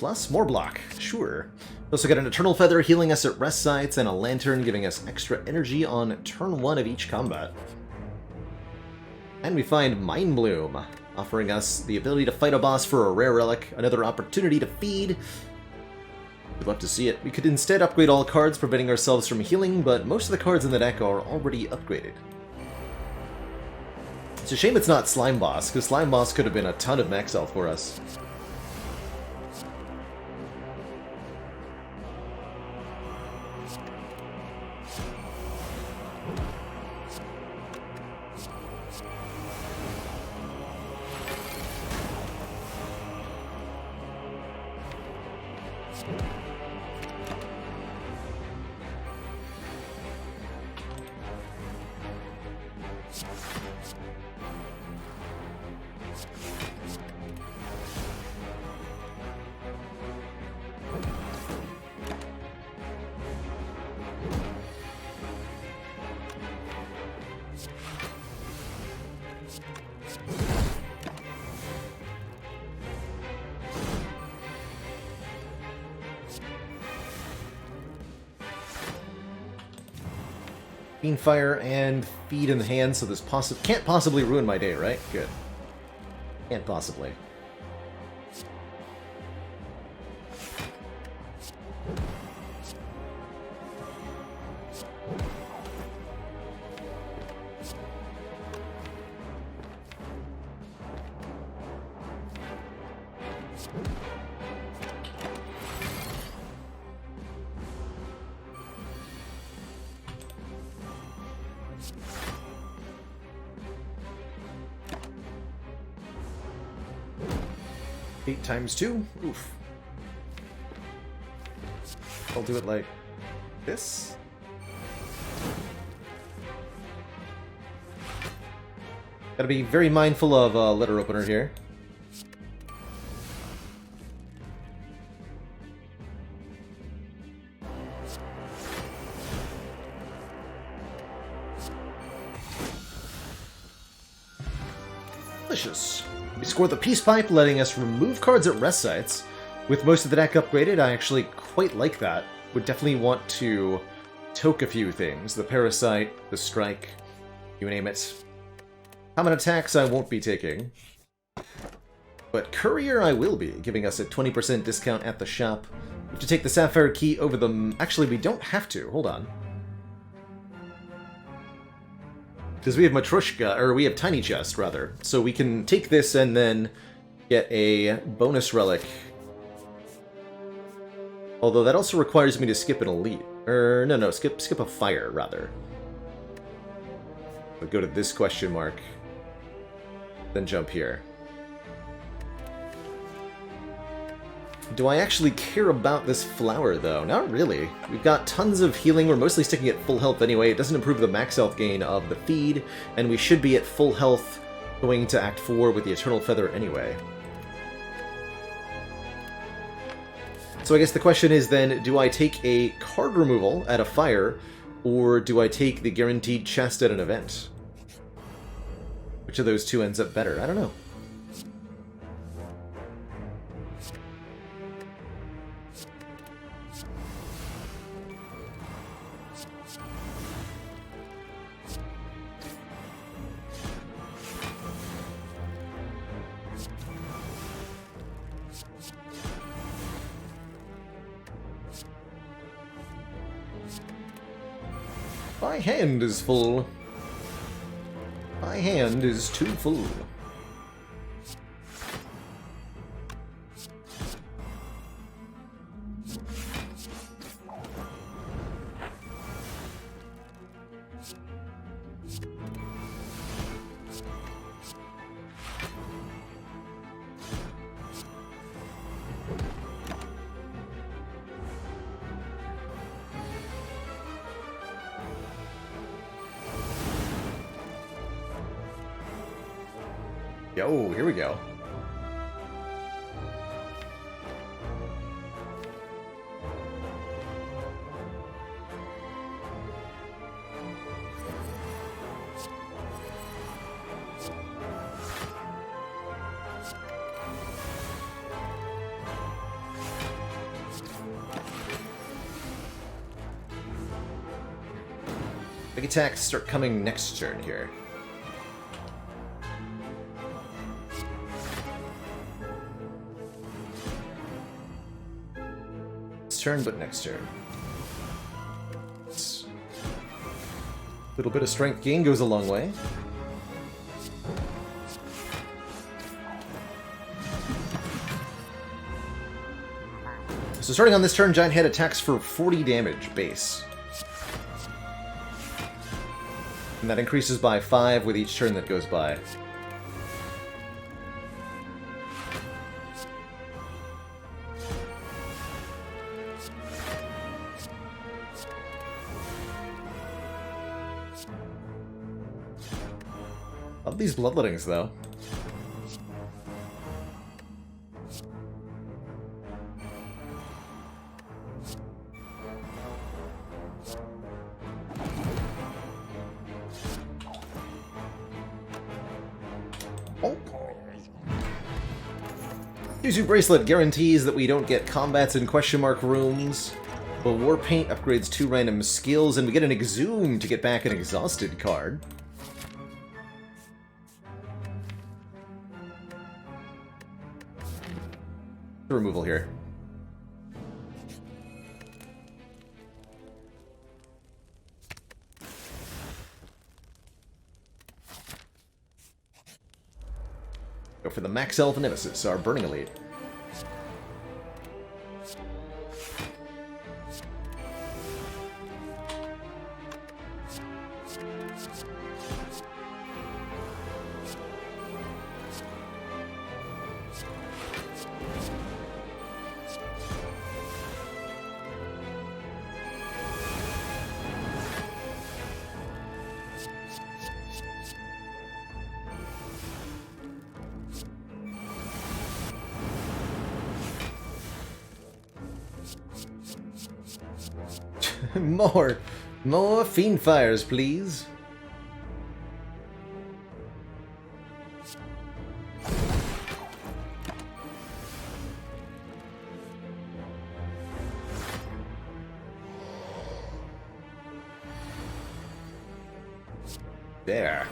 plus more block. Sure. We also got an Eternal Feather healing us at rest sites, and a Lantern giving us extra energy on turn 1 of each combat. And we find Mind Bloom, offering us the ability to fight a boss for a rare relic, another opportunity to feed. We'd love to see it. We could instead upgrade all cards, preventing ourselves from healing, but most of the cards in the deck are already upgraded. It's a shame it's not Slime Boss, because Slime Boss could have been a ton of max health for us. Fire and feed in hand, so this can't possibly ruin my day, right? Good. Can't possibly. Times 2? Oof. I'll do it like this. Gotta be very mindful of letter opener here. Delicious. We score the Peace Pipe, letting us remove cards at rest sites. With most of the deck upgraded, I actually quite like that. Would definitely want to toke a few things. The Parasite, the Strike, you name it. Common attacks I won't be taking. But Courier I will be, giving us a 20% discount at the shop. We have to take the Sapphire Key over the... Actually, we don't have to. Hold on. Because we have Matrushka, or we have Tiny Chest, rather. So we can take this and then get a bonus relic. Although that also requires me to skip an elite. No, skip a fire, rather. But go to this question mark. Then jump here. Do I actually care about this flower, though? Not really. We've got tons of healing. We're mostly sticking at full health anyway. It doesn't improve the max health gain of the feed, and we should be at full health going to Act 4 with the Eternal Feather anyway. So I guess the question is then, do I take a card removal at a fire, or do I take the guaranteed chest at an event? Which of those two ends up better? I don't know. My hand is full. My hand is too full. Yo, here we go. Big attacks start coming next turn here. This turn, but next turn. A little bit of strength gain goes a long way. So starting on this turn, Giant Head attacks for 40 damage base. And that increases by 5 with each turn that goes by. Love these bloodlettings, though. Yuzu Bracelet guarantees that we don't get combats in question mark rooms. But War Paint upgrades 2 random skills, and we get an Exhume to get back an exhausted card. Removal here. Go for the Max Elf Nemesis, our Burning Elite. More Fiend Fires, please. There.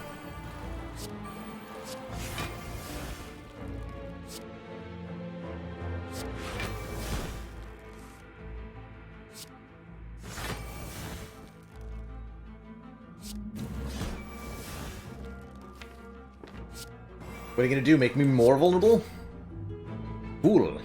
What are you gonna do? Make me more vulnerable? Cool.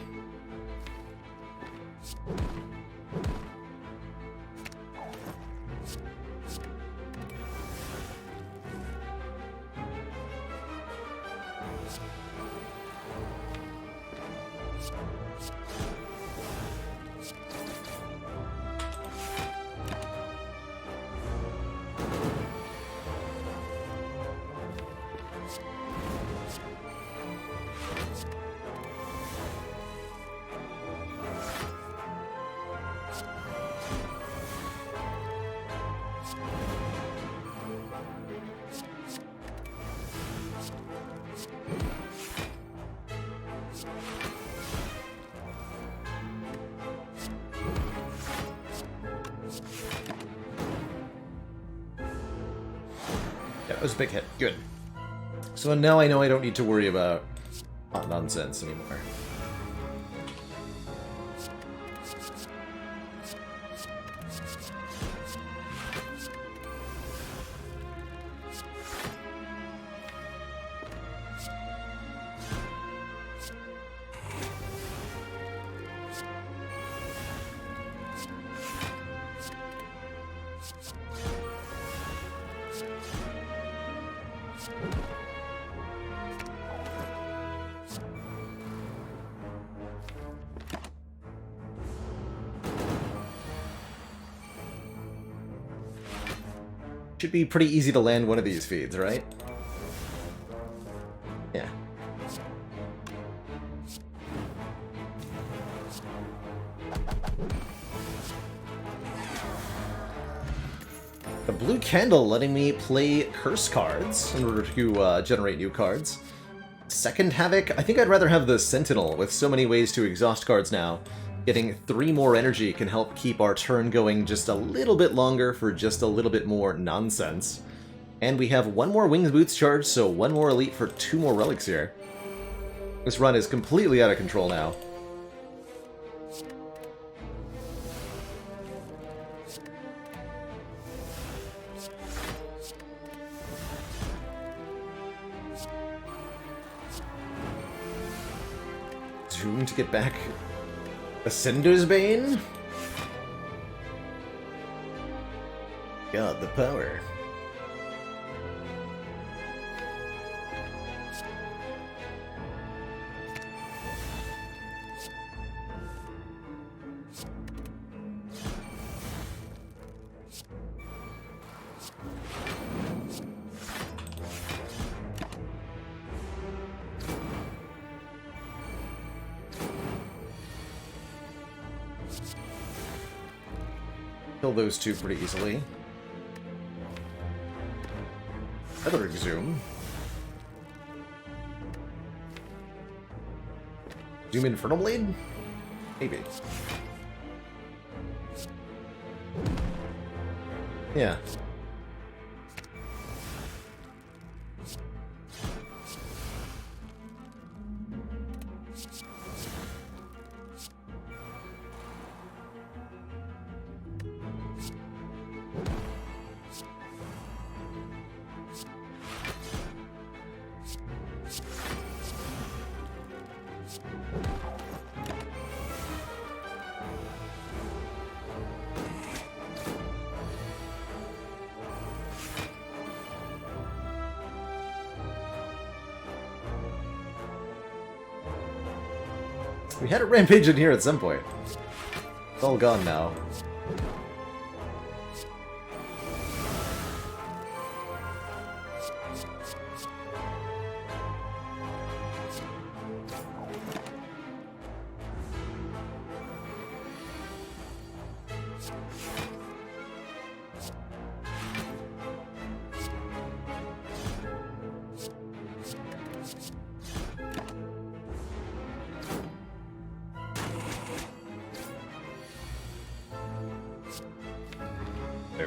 That was a big hit. Good. So now I know I don't need to worry about hot nonsense anymore. Should be pretty easy to land one of these feeds, right? Yeah. The blue candle letting me play curse cards in order to generate new cards. Second Havoc, I think I'd rather have the Sentinel with so many ways to exhaust cards now. Getting 3 more energy can help keep our turn going just a little bit longer for just a little bit more nonsense. And we have 1 more Wings Boots charge, so 1 more Elite for 2 more Relics here. This run is completely out of control now. Zoom to get back Ascender's Bane? God, the power. Kill those 2 pretty easily. Another Exhume. Doom Infernal Blade? Maybe. Yeah. We had a rampage in here at some point. It's all gone now.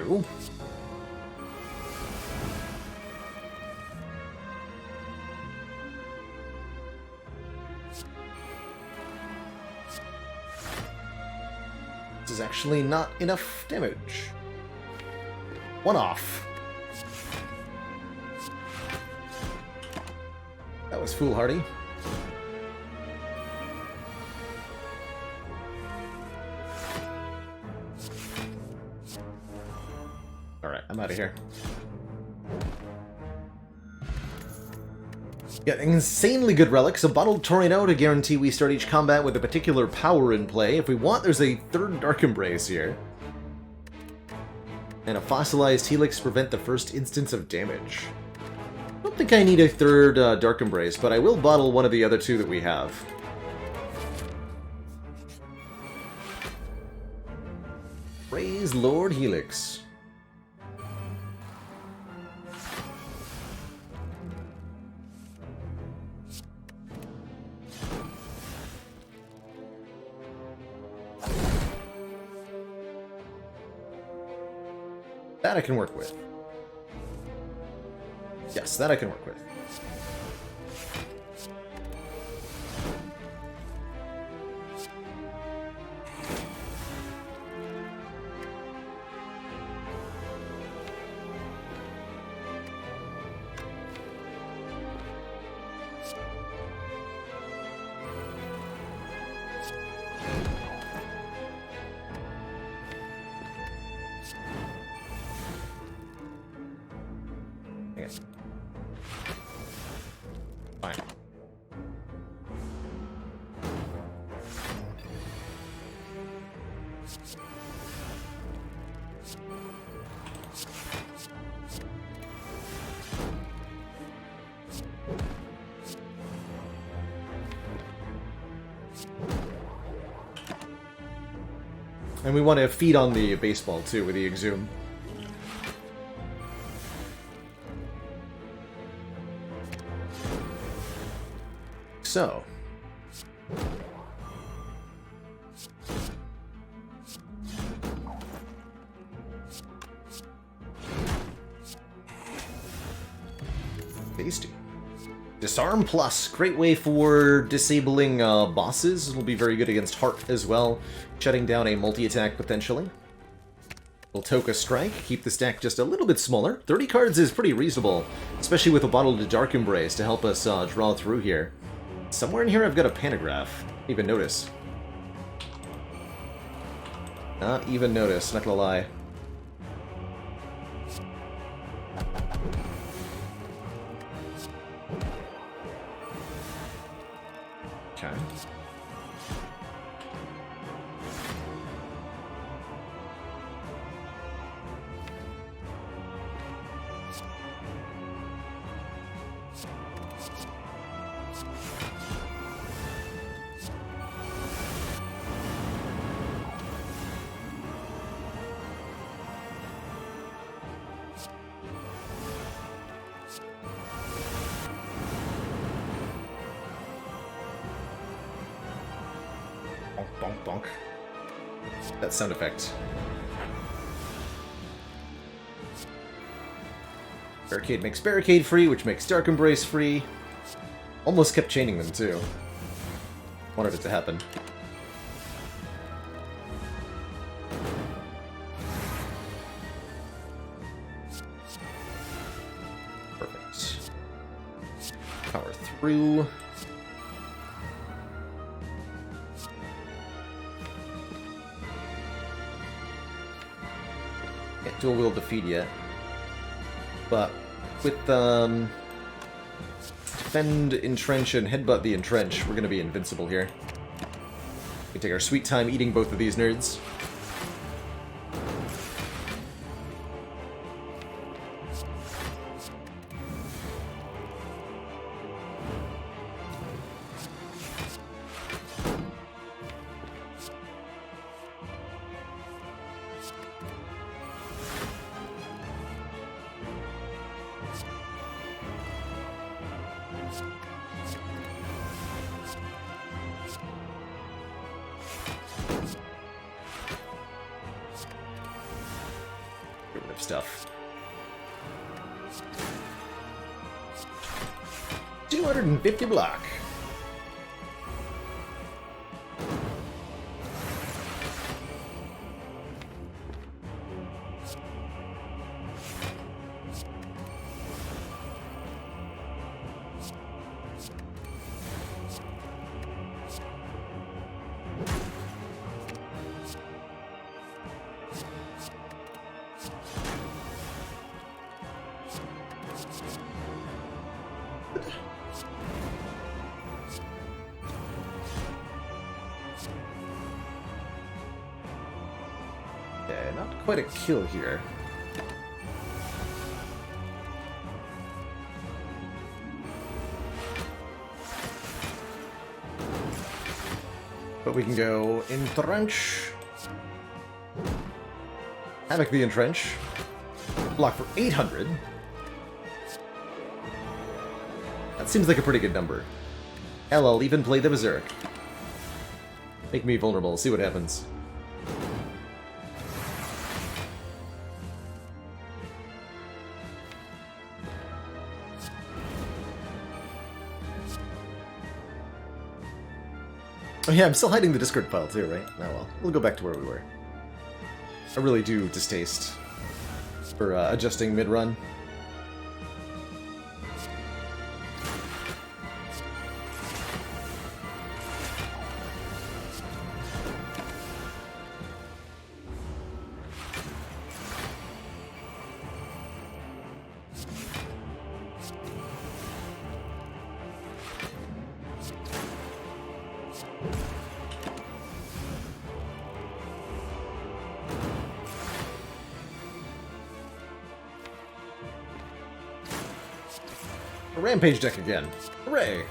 No. This is actually not enough damage. 1 off. That was foolhardy. Alright, I'm out of here. Got insanely good relics, a bottled Torino to guarantee we start each combat with a particular power in play. If we want, there's a 3rd Dark Embrace here. And a fossilized helix to prevent the first instance of damage. I don't think I need a 3rd Dark Embrace, but I will bottle one of the other 2 that we have. Praise Lord Helix. That I can work with. Yes, that I can work with. Fine. And we want to feed on the baseball too with the Exhume. So, Tasty. Disarm Plus, great way for disabling bosses. Will be very good against Heart as well, shutting down a multi-attack potentially. We'll Toka Strike, keep the stack just a little bit smaller. 30 cards is pretty reasonable, especially with a bottle to Dark Embrace to help us draw through here. Somewhere in here I've got a Pantograph. Even notice. Not even notice, not gonna lie. Okay. Bonk, bonk, bonk. That sound effect. Barricade makes Barricade free, which makes Dark Embrace free. Almost kept chaining them, too. Wanted it to happen. Perfect. Power through. Dual wield defeat yet, but with defend, entrench, and headbutt the entrench, we're gonna be invincible here. We take our sweet time eating both of these nerds. Stuff. 250 block. Okay, not quite a kill here. But we can go Entrench. Havoc the Entrench. Block for 800. That seems like a pretty good number. Hell, I'll even play the Berserk. Make me vulnerable, see what happens. Oh yeah, I'm still hiding the Discord file too, right? Oh well, we'll go back to where we were. I really do distaste for adjusting mid-run. A Rampage deck again. Hooray!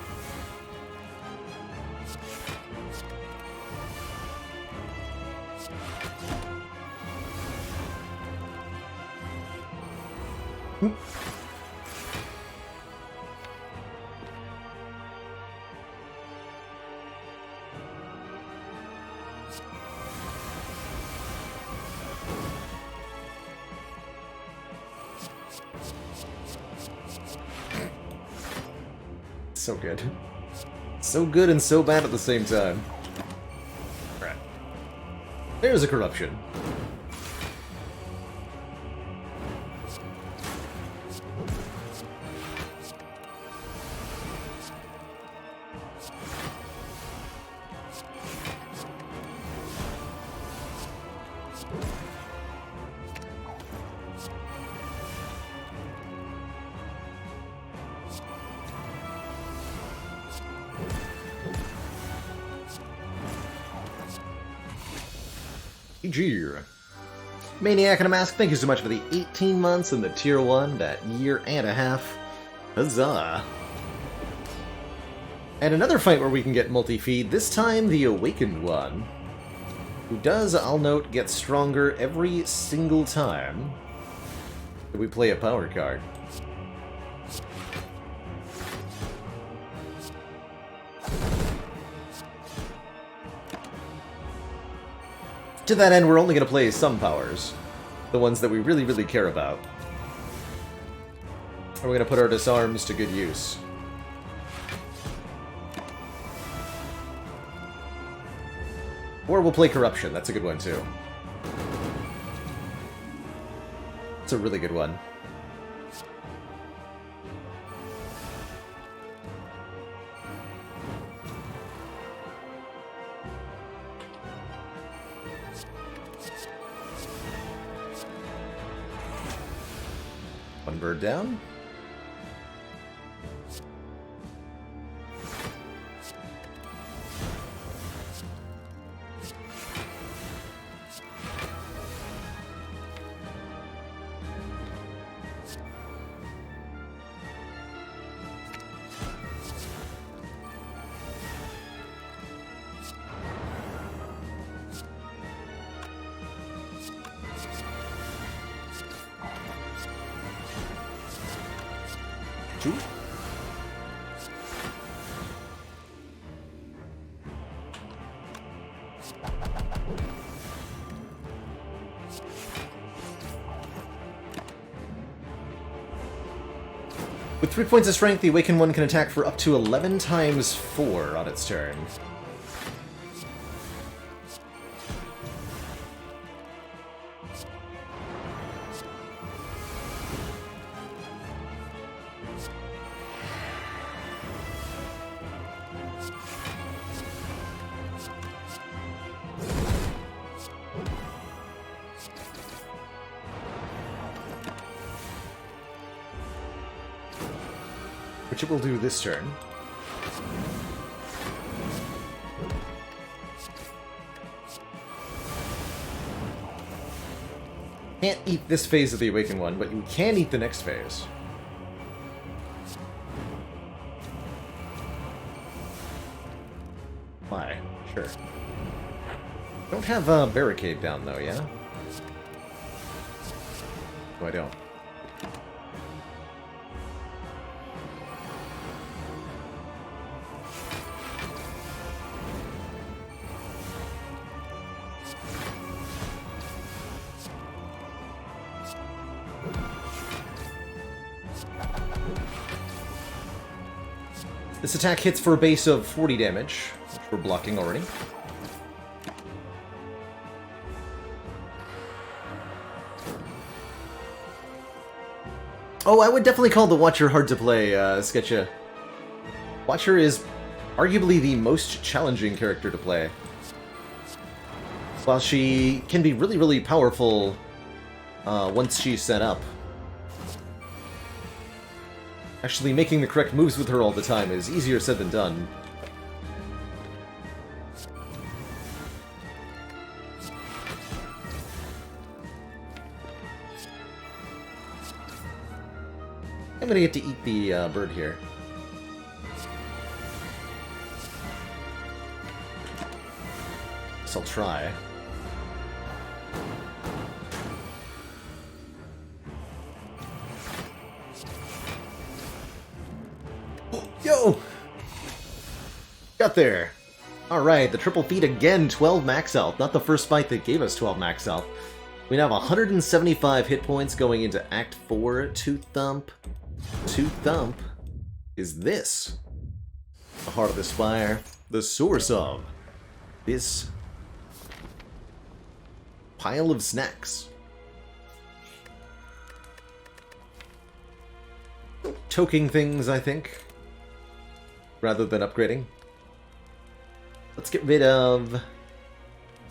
So good. So good and so bad at the same time. Alright. There's a corruption. GG. Maniac in a Mask, thank you so much for the 18 months and the tier 1, that year and a half. Huzzah. And another fight where we can get multi-feed, this time the Awakened one, who does, I'll note, get stronger every single time that we play a power card. To that end, we're only going to play some powers. The ones that we really, really care about. And we're going to put our disarms to good use. Or we'll play Corruption, that's a good one too. It's a really good one. One bird down. With 3 points of strength, the Awakened one can attack for up to 11 times 4 on its turn. Which it will do this turn. Can't eat this phase of the Awakened one, but you can eat the next phase. Why? Sure. Don't have a Barricade down though, yeah? No, I don't. This attack hits for a base of 40 damage, which we're blocking already. Oh, I would definitely call the Watcher hard to play, Sketcha. Watcher is arguably the most challenging character to play. While she can be really, really powerful once she's set up. Actually, making the correct moves with her all the time is easier said than done. I'm gonna get to eat the bird here. Guess I'll try. Yo! Got there. Alright, the triple feat again, 12 max health. Not the first fight that gave us 12 max health. We now have 175 hit points going into Act 4. Two Thump is this. the heart of the Spire, the source of this pile of snacks. Toking things, I think, rather than upgrading. Let's get rid of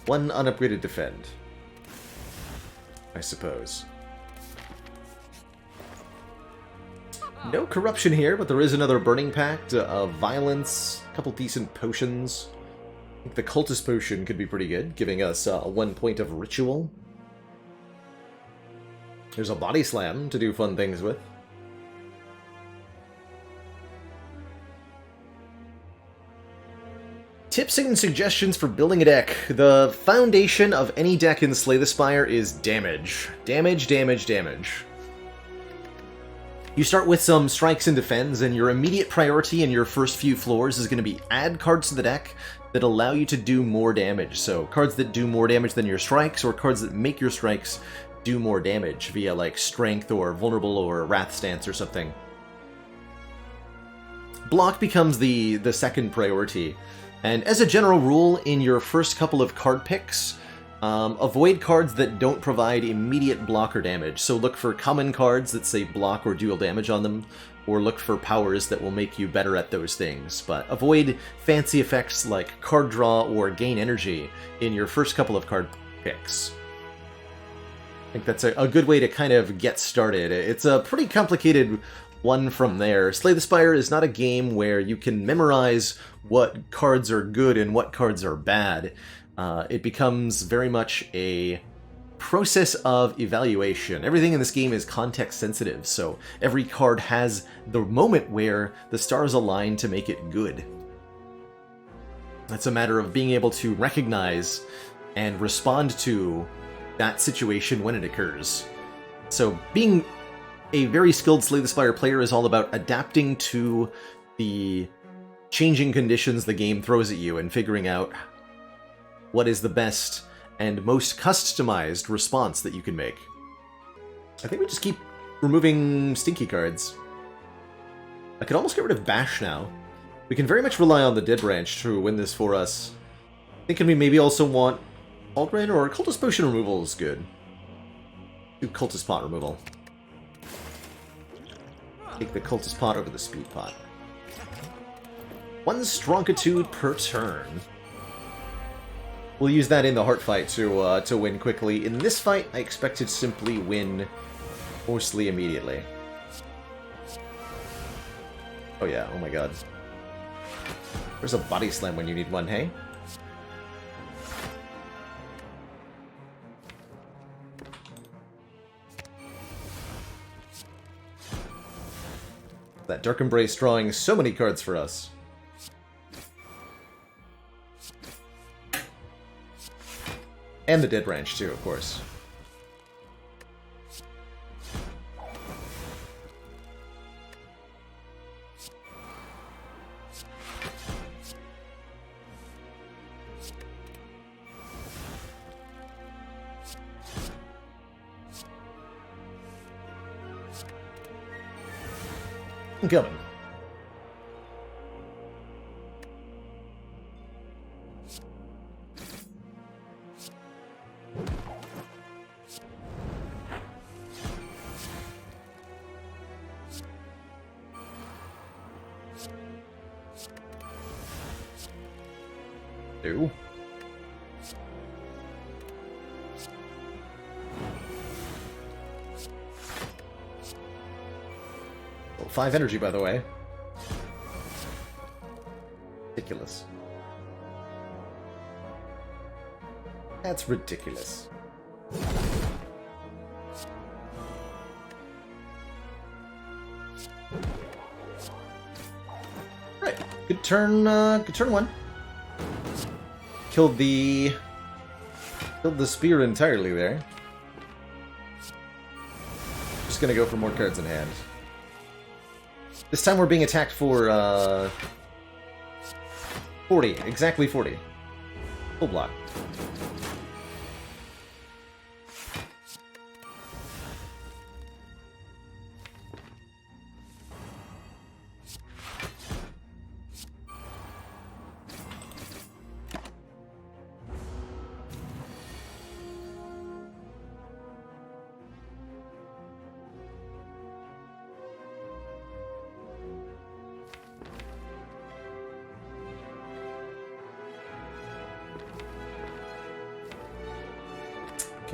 one unupgraded defend, I suppose. No corruption here, but there is another Burning Pact, of violence, a couple decent potions. I think the Cultist Potion could be pretty good, giving us 1 point of ritual. There's a Body Slam to do fun things with. Tips and suggestions for building a deck. The foundation of any deck in Slay the Spire is damage. Damage, damage, damage. You start with some strikes and defends, and your immediate priority in your first few floors is going to be add cards to the deck that allow you to do more damage. So cards that do more damage than your strikes, or cards that make your strikes do more damage via like Strength or Vulnerable or Wrath Stance or something. Block becomes the second priority. And as a general rule, in your first couple of card picks, avoid cards that don't provide immediate block or damage. So look for common cards that say block or dual damage on them, or look for powers that will make you better at those things. But avoid fancy effects like card draw or gain energy in your first couple of card picks. I think that's a good way to kind of get started. It's a pretty complicated one from there. Slay the Spire is not a game where you can memorize what cards are good and what cards are bad. It becomes very much a process of evaluation. Everything in this game is context sensitive, so every card has the moment where the stars align to make it good. It's a matter of being able to recognize and respond to that situation when it occurs. So being a very skilled Slay the Spire player is all about adapting to the changing conditions the game throws at you and figuring out what is the best and most customized response that you can make. I think we just keep removing stinky cards. I could almost get rid of Bash now. We can very much rely on the Dead Branch to win this for us. Thinking we maybe also want Alt-Rain or Cultist Potion removal is good. Do Cultist Pot removal. Take the Cultist Pot over the Speed Pot. 1 Stronkitude per turn. We'll use that in the Heart fight to win quickly. In this fight, I expect to simply win mostly immediately. Oh yeah, oh my god. There's a Body Slam when you need one, hey? That Dark Embrace drawing so many cards for us. And the Dead Branch, too, of course. I'm coming. Ew. Well, 5 energy, by the way. Ridiculous. That's ridiculous. Right. Good turn 1. Killed the spear entirely there. Just gonna go for more cards in hand. This time we're being attacked for 40, exactly 40. Full block.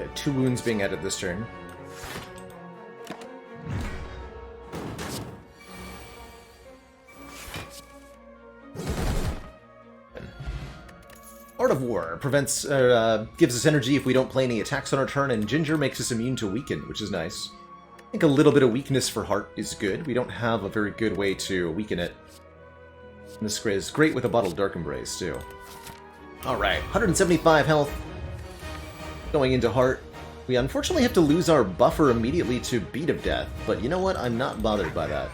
Okay, 2 wounds being added this turn. Art of War prevents, gives us energy if we don't play any attacks on our turn, and Ginger makes us immune to weaken, which is nice. I think a little bit of weakness for Heart is good. We don't have a very good way to weaken it. And this is great with a bottled Dark Embrace, too. Alright, 175 health. Going into Heart. We unfortunately have to lose our buffer immediately to Beat of Death, but you know what? I'm not bothered by that.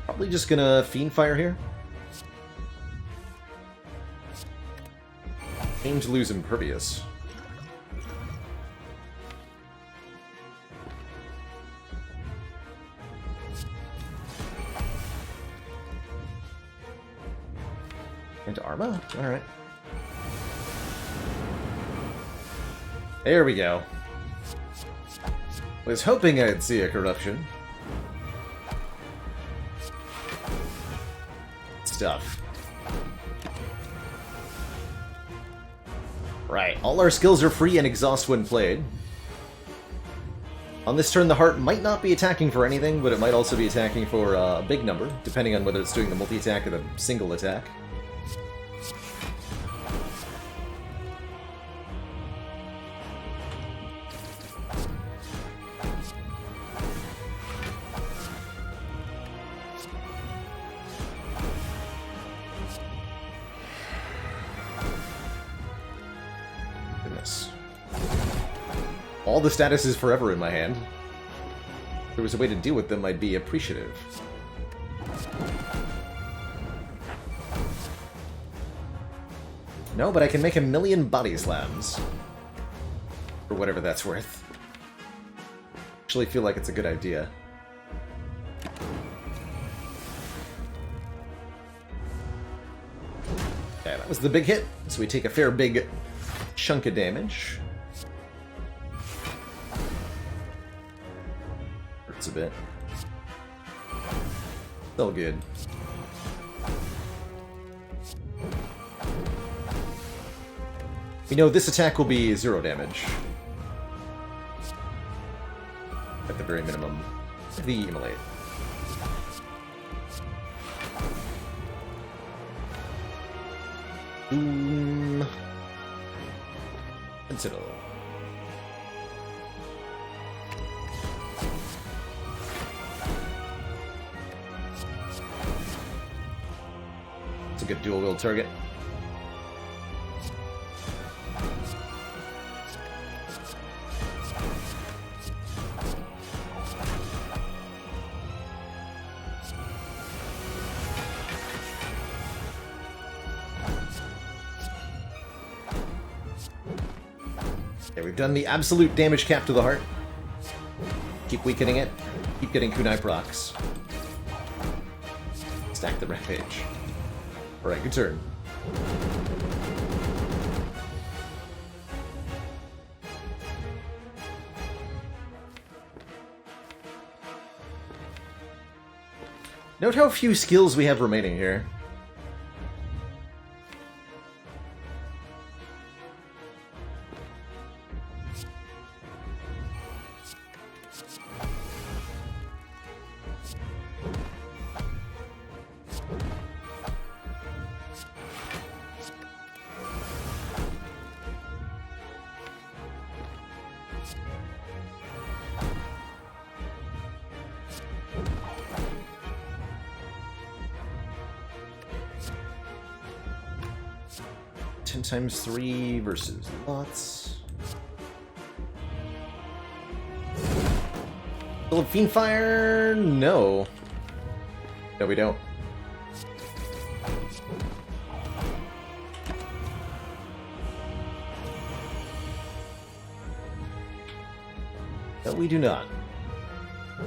Probably just gonna Fiend Fire here. Aim to lose Impervious. Into Arma? Alright. There we go. Was hoping I'd see a corruption. Stuff. Right, all our skills are free and exhaust when played. On this turn, the Heart might not be attacking for anything, but it might also be attacking for a big number, depending on whether it's doing the multi-attack or the single attack. All the statuses forever in my hand. If there was a way to deal with them, I'd be appreciative. No, but I can make 1,000,000 body slams. For whatever that's worth. Actually feel like it's a good idea. Okay, that was the big hit, so we take a fair big chunk of damage. A bit. Still good. We know this attack will be 0 damage. At the very minimum. The Immolate. Sentinel. Good dual wield target. Okay, we've done the absolute damage cap to the Heart. Keep weakening it. Keep getting kunai procs. Stack the Rampage. Alright, good turn. Note how few skills we have remaining here. Times 3 versus lots. Still have Fiend Fire? No. No, we don't. No, we do not. Oh,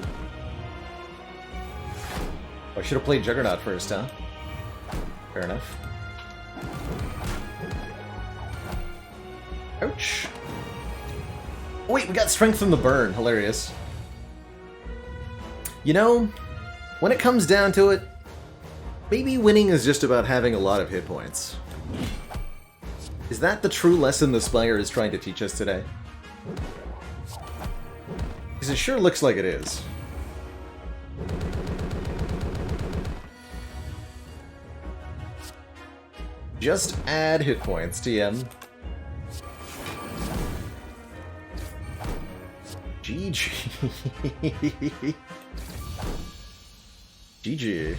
I should have played Juggernaut first, huh? Fair enough. Ouch. Oh, wait, we got strength from the burn. Hilarious. You know, when it comes down to it, maybe winning is just about having a lot of hit points. Is that the true lesson the Spire is trying to teach us today? Because it sure looks like it is. Just add hit points, TM. GG. GG.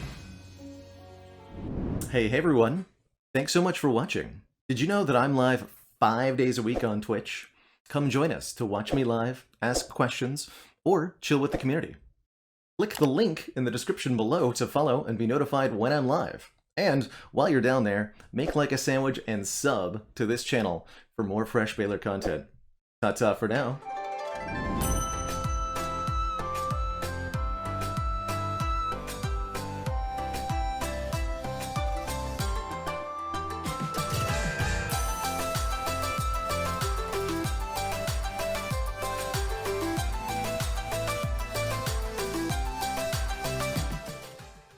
Hey everyone. Thanks so much for watching. Did you know that I'm live 5 days a week on Twitch? Come join us to watch me live, ask questions, or chill with the community. Click the link in the description below to follow and be notified when I'm live. And while you're down there, make like a sandwich and sub to this channel for more fresh Baylor content. Ta-ta for now.